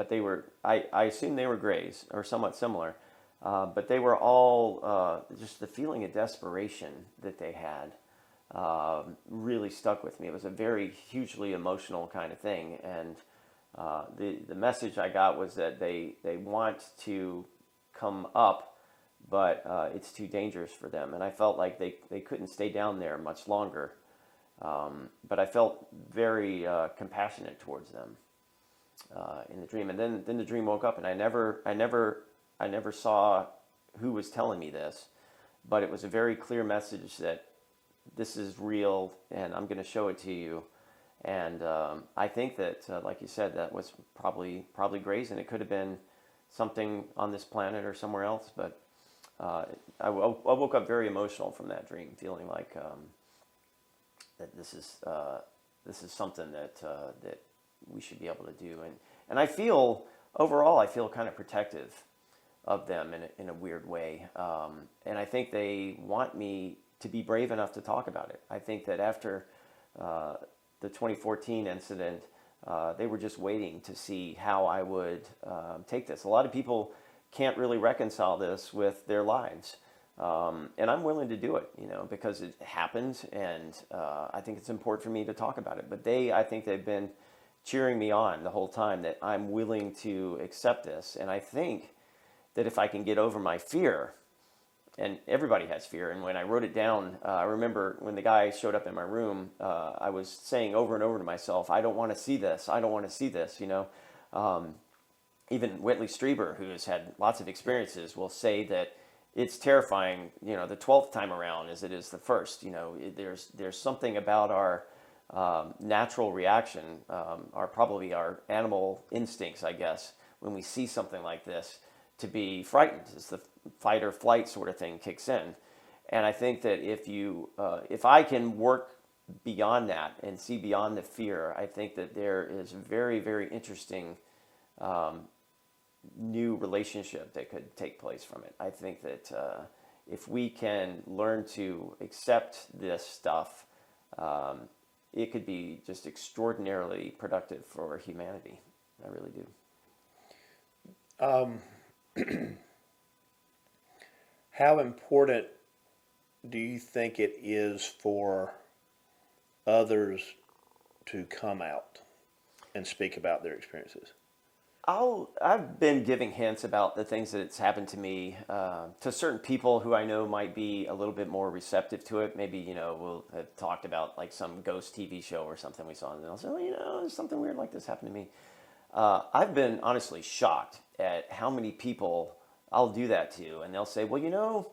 Speaker 3: they were, I assume they were Greys or somewhat similar. But they were all, just the feeling of desperation that they had really stuck with me. It was a very hugely emotional kind of thing. And the message I got was that they want to come up, but it's too dangerous for them. And I felt like they couldn't stay down there much longer. But I felt very compassionate towards them in the dream. And then the dream woke up, and I never saw who was telling me this, but it was a very clear message that this is real and I'm going to show it to you. And I think that, like you said, that was probably Greys, and it could have been something on this planet or somewhere else. But I woke up very emotional from that dream, feeling like that this is something that we should be able to do. And I feel overall, I feel kind of protective of them in a weird way. And I think they want me to be brave enough to talk about it. I think that after the 2014 incident, they were just waiting to see how I would take this. A lot of people can't really reconcile this with their lives. And I'm willing to do it, because it happened, and I think it's important for me to talk about it. But I think they've been cheering me on the whole time that I'm willing to accept this. And I think that if I can get over my fear, and everybody has fear, and when I wrote it down, I remember when the guy showed up in my room, I was saying over and over to myself, I don't want to see this, I don't want to see this, Even Whitley Strieber, who has had lots of experiences, will say that it's terrifying, the 12th time around as it is the first. There's something about our natural reaction, probably our animal instincts, I guess, when we see something like this, to be frightened. It's the fight or flight sort of thing kicks in. And I think that if I can work beyond that and see beyond the fear, I think that there is a very, very interesting new relationship that could take place from it. I think that if we can learn to accept this stuff, it could be just extraordinarily productive for humanity. I really do.
Speaker 4: How important do you think it is for others to come out and speak about their experiences?
Speaker 3: I've been giving hints about the things that's happened to me to certain people who I know might be a little bit more receptive to it. Maybe, we'll have talked about like some ghost TV show or something we saw, and they'll say, there's something weird like this happened to me. I've been honestly shocked at how many people I'll do that to, and they'll say, well,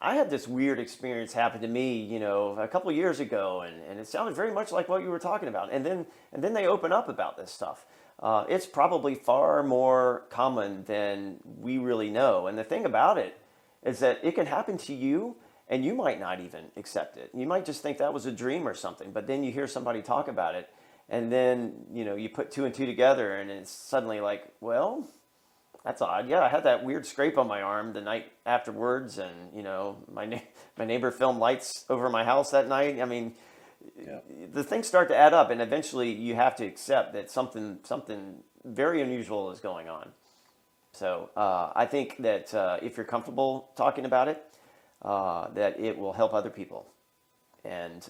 Speaker 3: I had this weird experience happen to me, a couple of years ago, and it sounded very much like what you were talking about. And then they open up about this stuff. It's probably far more common than we really know. And the thing about it is that it can happen to you, and you might not even accept it. You might just think that was a dream or something, but then you hear somebody talk about it, and then, you put two and two together, and it's suddenly like, well, That's odd. Yeah, I had that weird scrape on my arm the night afterwards, and my neighbor filmed lights over my house that night. I mean, the things start to add up, and eventually you have to accept that something very unusual is going on. So I think that if you're comfortable talking about it, that it will help other people. And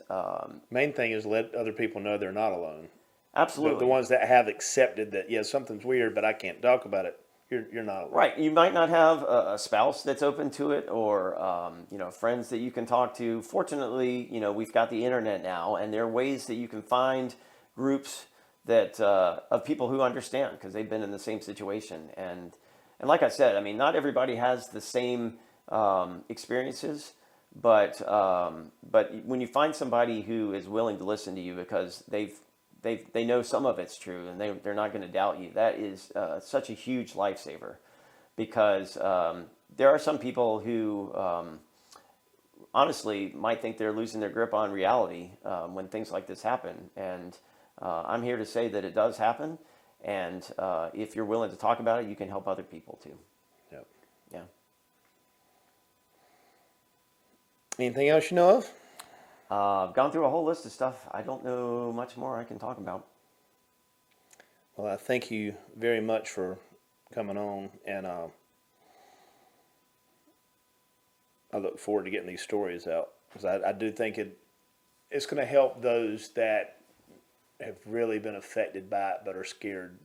Speaker 4: main thing is let other people know they're not alone.
Speaker 3: Absolutely.
Speaker 4: The ones that have accepted that, something's weird, but I can't talk about it. You're not alone.
Speaker 3: Right. You might not have a spouse that's open to it, or friends that you can talk to. Fortunately, we've got the internet now, and there are ways that you can find groups that of people who understand because they've been in the same situation. And like I said, I mean, not everybody has the same experiences, but when you find somebody who is willing to listen to you because they know some of it's true and they're not going to doubt you, that is such a huge lifesaver, because there are some people who honestly might think they're losing their grip on reality when things like this happen. And I'm here to say that it does happen. And if you're willing to talk about it, you can help other people too.
Speaker 4: Yep.
Speaker 3: Yeah.
Speaker 4: Anything else you know of?
Speaker 3: I've gone through a whole list of stuff. I don't know much more I can talk about.
Speaker 4: Well, I thank you very much for coming on, and I look forward to getting these stories out, because I do think it's going to help those that have really been affected by it but are scared,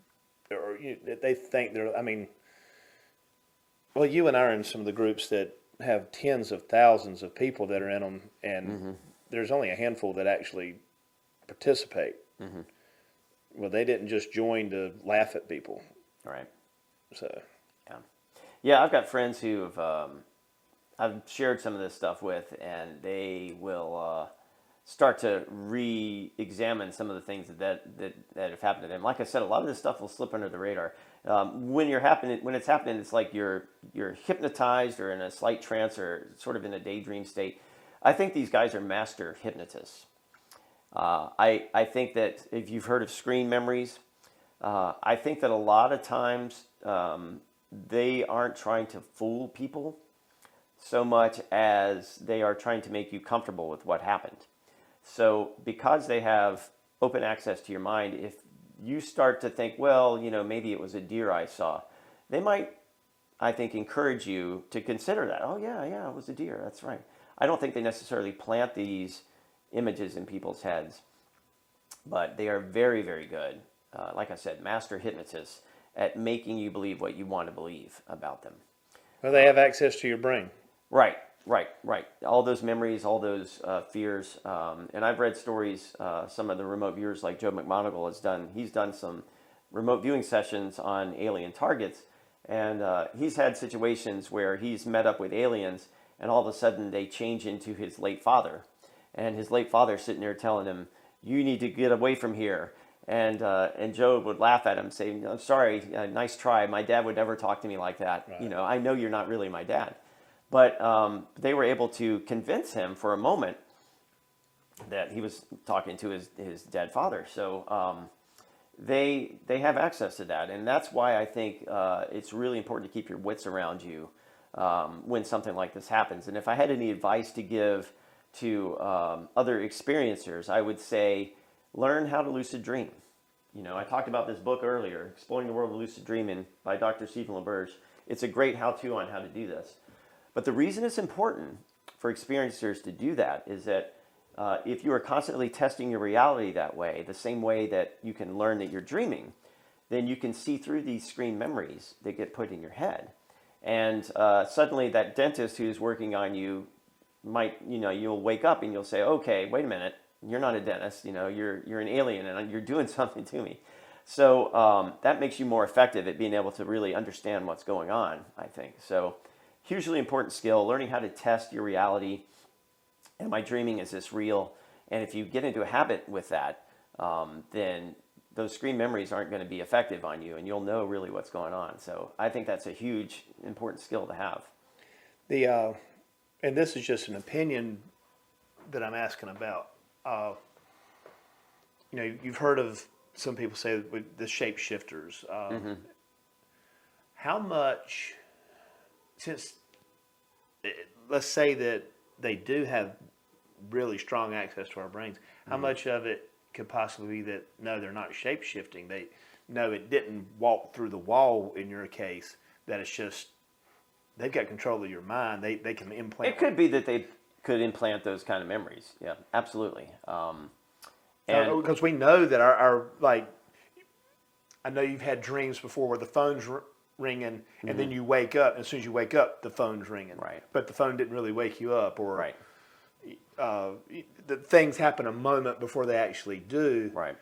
Speaker 4: or they think they're. I mean, well, you and I are in some of the groups that have tens of thousands of people that are in them, and there's only a handful that actually participate. Mm-hmm. Well, they didn't just join to laugh at people.
Speaker 3: Right.
Speaker 4: So.
Speaker 3: Yeah, I've got friends who have I've shared some of this stuff with, and they will start to re-examine some of the things that have happened to them. Like I said, a lot of this stuff will slip under the radar. When it's happening, it's like you're hypnotized or in a slight trance or sort of in a daydream state. I think these guys are master hypnotists. I think that if you've heard of screen memories, I think that a lot of times they aren't trying to fool people so much as they are trying to make you comfortable with what happened. So because they have open access to your mind, if you start to think, well, maybe it was a deer I saw, they might, I think, encourage you to consider that. Oh, yeah, it was a deer. That's right. I don't think they necessarily plant these images in people's heads, but they are very, very good, like I said, master hypnotists at making you believe what you want to believe about them.
Speaker 4: Well, they have access to your brain.
Speaker 3: Right. All those memories, all those fears. And I've read stories, some of the remote viewers like Joe McMoneagle has done. He's done some remote viewing sessions on alien targets. And he's had situations where he's met up with aliens and all of a sudden they change into his late father. And his late father's sitting there telling him, you need to get away from here. And Joe would laugh at him, saying, I'm sorry, nice try. My dad would never talk to me like that. Right. I know you're not really my dad. But they were able to convince him for a moment that he was talking to his dead father. So they have access to that. And that's why I think it's really important to keep your wits around you when something like this happens. And if I had any advice to give to other experiencers, I would say learn how to lucid dream. I talked about this book earlier, Exploring the World of Lucid Dreaming by Dr. Stephen LaBerge. It's a great how-to on how to do this. But the reason it's important for experiencers to do that is that if you are constantly testing your reality that way, the same way that you can learn that you're dreaming, then you can see through these screen memories that get put in your head. And suddenly that dentist who's working on you might, you'll wake up and you'll say, okay, wait a minute, you're not a dentist, you're an alien and you're doing something to me. So that makes you more effective at being able to really understand what's going on, I think. So hugely important skill, learning how to test your reality. Am I dreaming? Is this real? And if you get into a habit with that, then those screen memories aren't going to be effective on you and you'll know really what's going on. So I think that's a huge, important skill to have.
Speaker 4: And this is just an opinion that I'm asking about. You've heard of some people say with the shapeshifters.
Speaker 2: how much, since let's say that they do have really strong access to our brains, how much of it could possibly be that, no, they're not shape-shifting. No, it didn't walk through the wall in your case, that it's just, they've got control of your mind. They can implant.
Speaker 3: It could be that they could implant those kind of memories. Yeah, absolutely. And
Speaker 2: because we know that our like, I know you've had dreams before where the phone's ringing and then you wake up, and as soon as you wake up, the phone's ringing.
Speaker 3: Right.
Speaker 2: But the phone didn't really wake you up, or
Speaker 3: right.
Speaker 2: The things happen a moment before they actually do.
Speaker 3: Right.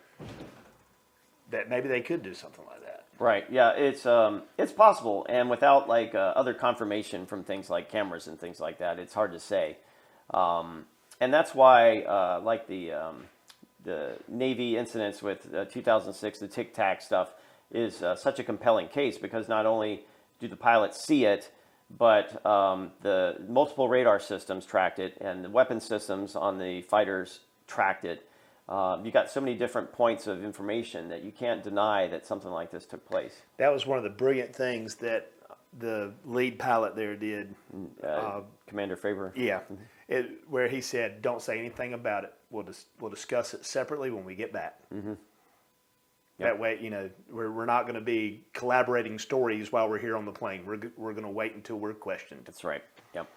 Speaker 2: That maybe they could do something like that.
Speaker 3: Right. Yeah, it's possible, and without like other confirmation from things like cameras and things like that, it's hard to say. And that's why, like the Navy incidents with 2006, the Tic Tac stuff is such a compelling case, because not only do the pilots see it, but the multiple radar systems tracked it, and the weapon systems on the fighters tracked it. You got so many different points of information that you can't deny that something like this took place.
Speaker 2: That was one of the brilliant things that the lead pilot there did.
Speaker 3: Commander Faber.
Speaker 2: Yeah, where he said, "Don't say anything about it. We'll discuss it separately when we get back." Mm-hmm. That way, we're not going to be collaborating stories while we're here on the plane. We're going to wait until we're questioned.
Speaker 3: That's right. Yep.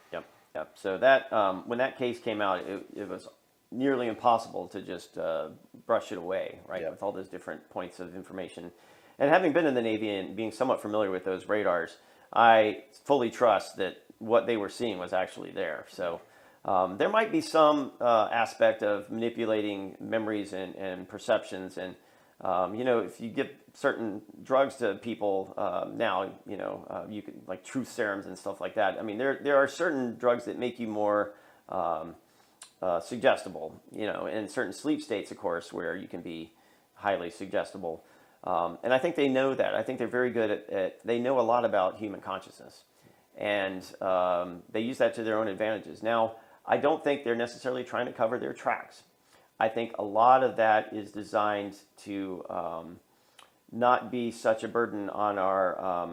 Speaker 3: So that when that case came out, it was nearly impossible to just brush it away, right? Yep. With all those different points of information. And having been in the Navy and being somewhat familiar with those radars, I fully trust that what they were seeing was actually there. So there might be some aspect of manipulating memories and perceptions. And, if you give certain drugs to people now, you can, like truth serums and stuff like that. I mean, there are certain drugs that make you more suggestible, in certain sleep states, of course, where you can be highly suggestible. And I think they know that. I think they're very good at they know a lot about human consciousness. And they use that to their own advantages. Now, I don't think they're necessarily trying to cover their tracks. I think a lot of that is designed to not be such a burden on our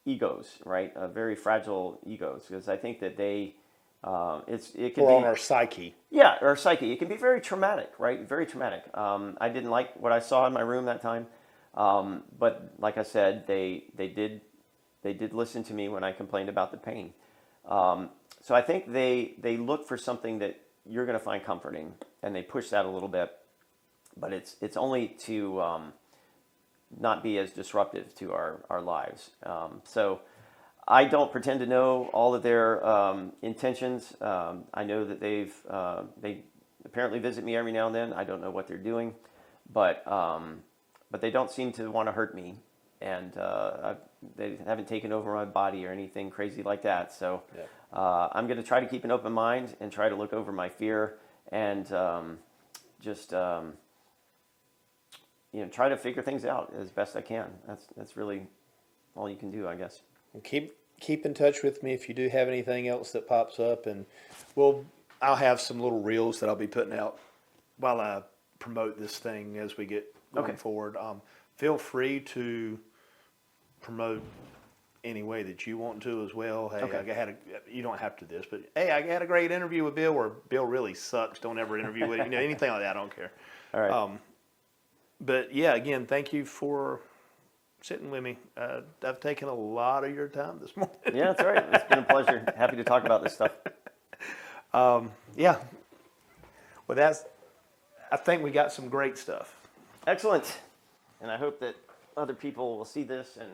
Speaker 3: egos, right? Very fragile egos, because I think that they it can
Speaker 2: or
Speaker 3: be
Speaker 2: on our psyche.
Speaker 3: Yeah, our psyche. It can be very traumatic, right? Very traumatic. I didn't like what I saw in my room that time, but like I said, they did listen to me when I complained about the pain. So I think they look for something that you're going to find comforting, and they push that a little bit, but it's only to not be as disruptive to our lives. So I don't pretend to know all of their intentions. I know that they apparently visit me every now and then. I don't know what they're doing, but they don't seem to want to hurt me, and they haven't taken over my body or anything crazy like that. So I'm going to try to keep an open mind and try to look over my fear and just try to figure things out as best I can. That's really all you can do, I guess.
Speaker 2: Well, keep in touch with me if you do have anything else that pops up, and I'll have some little reels that I'll be putting out while I promote this thing as we get going forward. Feel free to promote any way that you want to as well. Hey, you don't have to do this, but hey, I had a great interview with Bill, where Bill really sucks. Don't ever interview with him. Anything like that, I don't care.
Speaker 3: All right.
Speaker 2: But yeah, again, thank you for sitting with me. I've taken a lot of your time this morning.
Speaker 3: Yeah, that's all right. It's been a pleasure. Happy to talk about this stuff.
Speaker 2: Yeah. Well, I think we got some great stuff.
Speaker 3: Excellent. And I hope that other people will see this and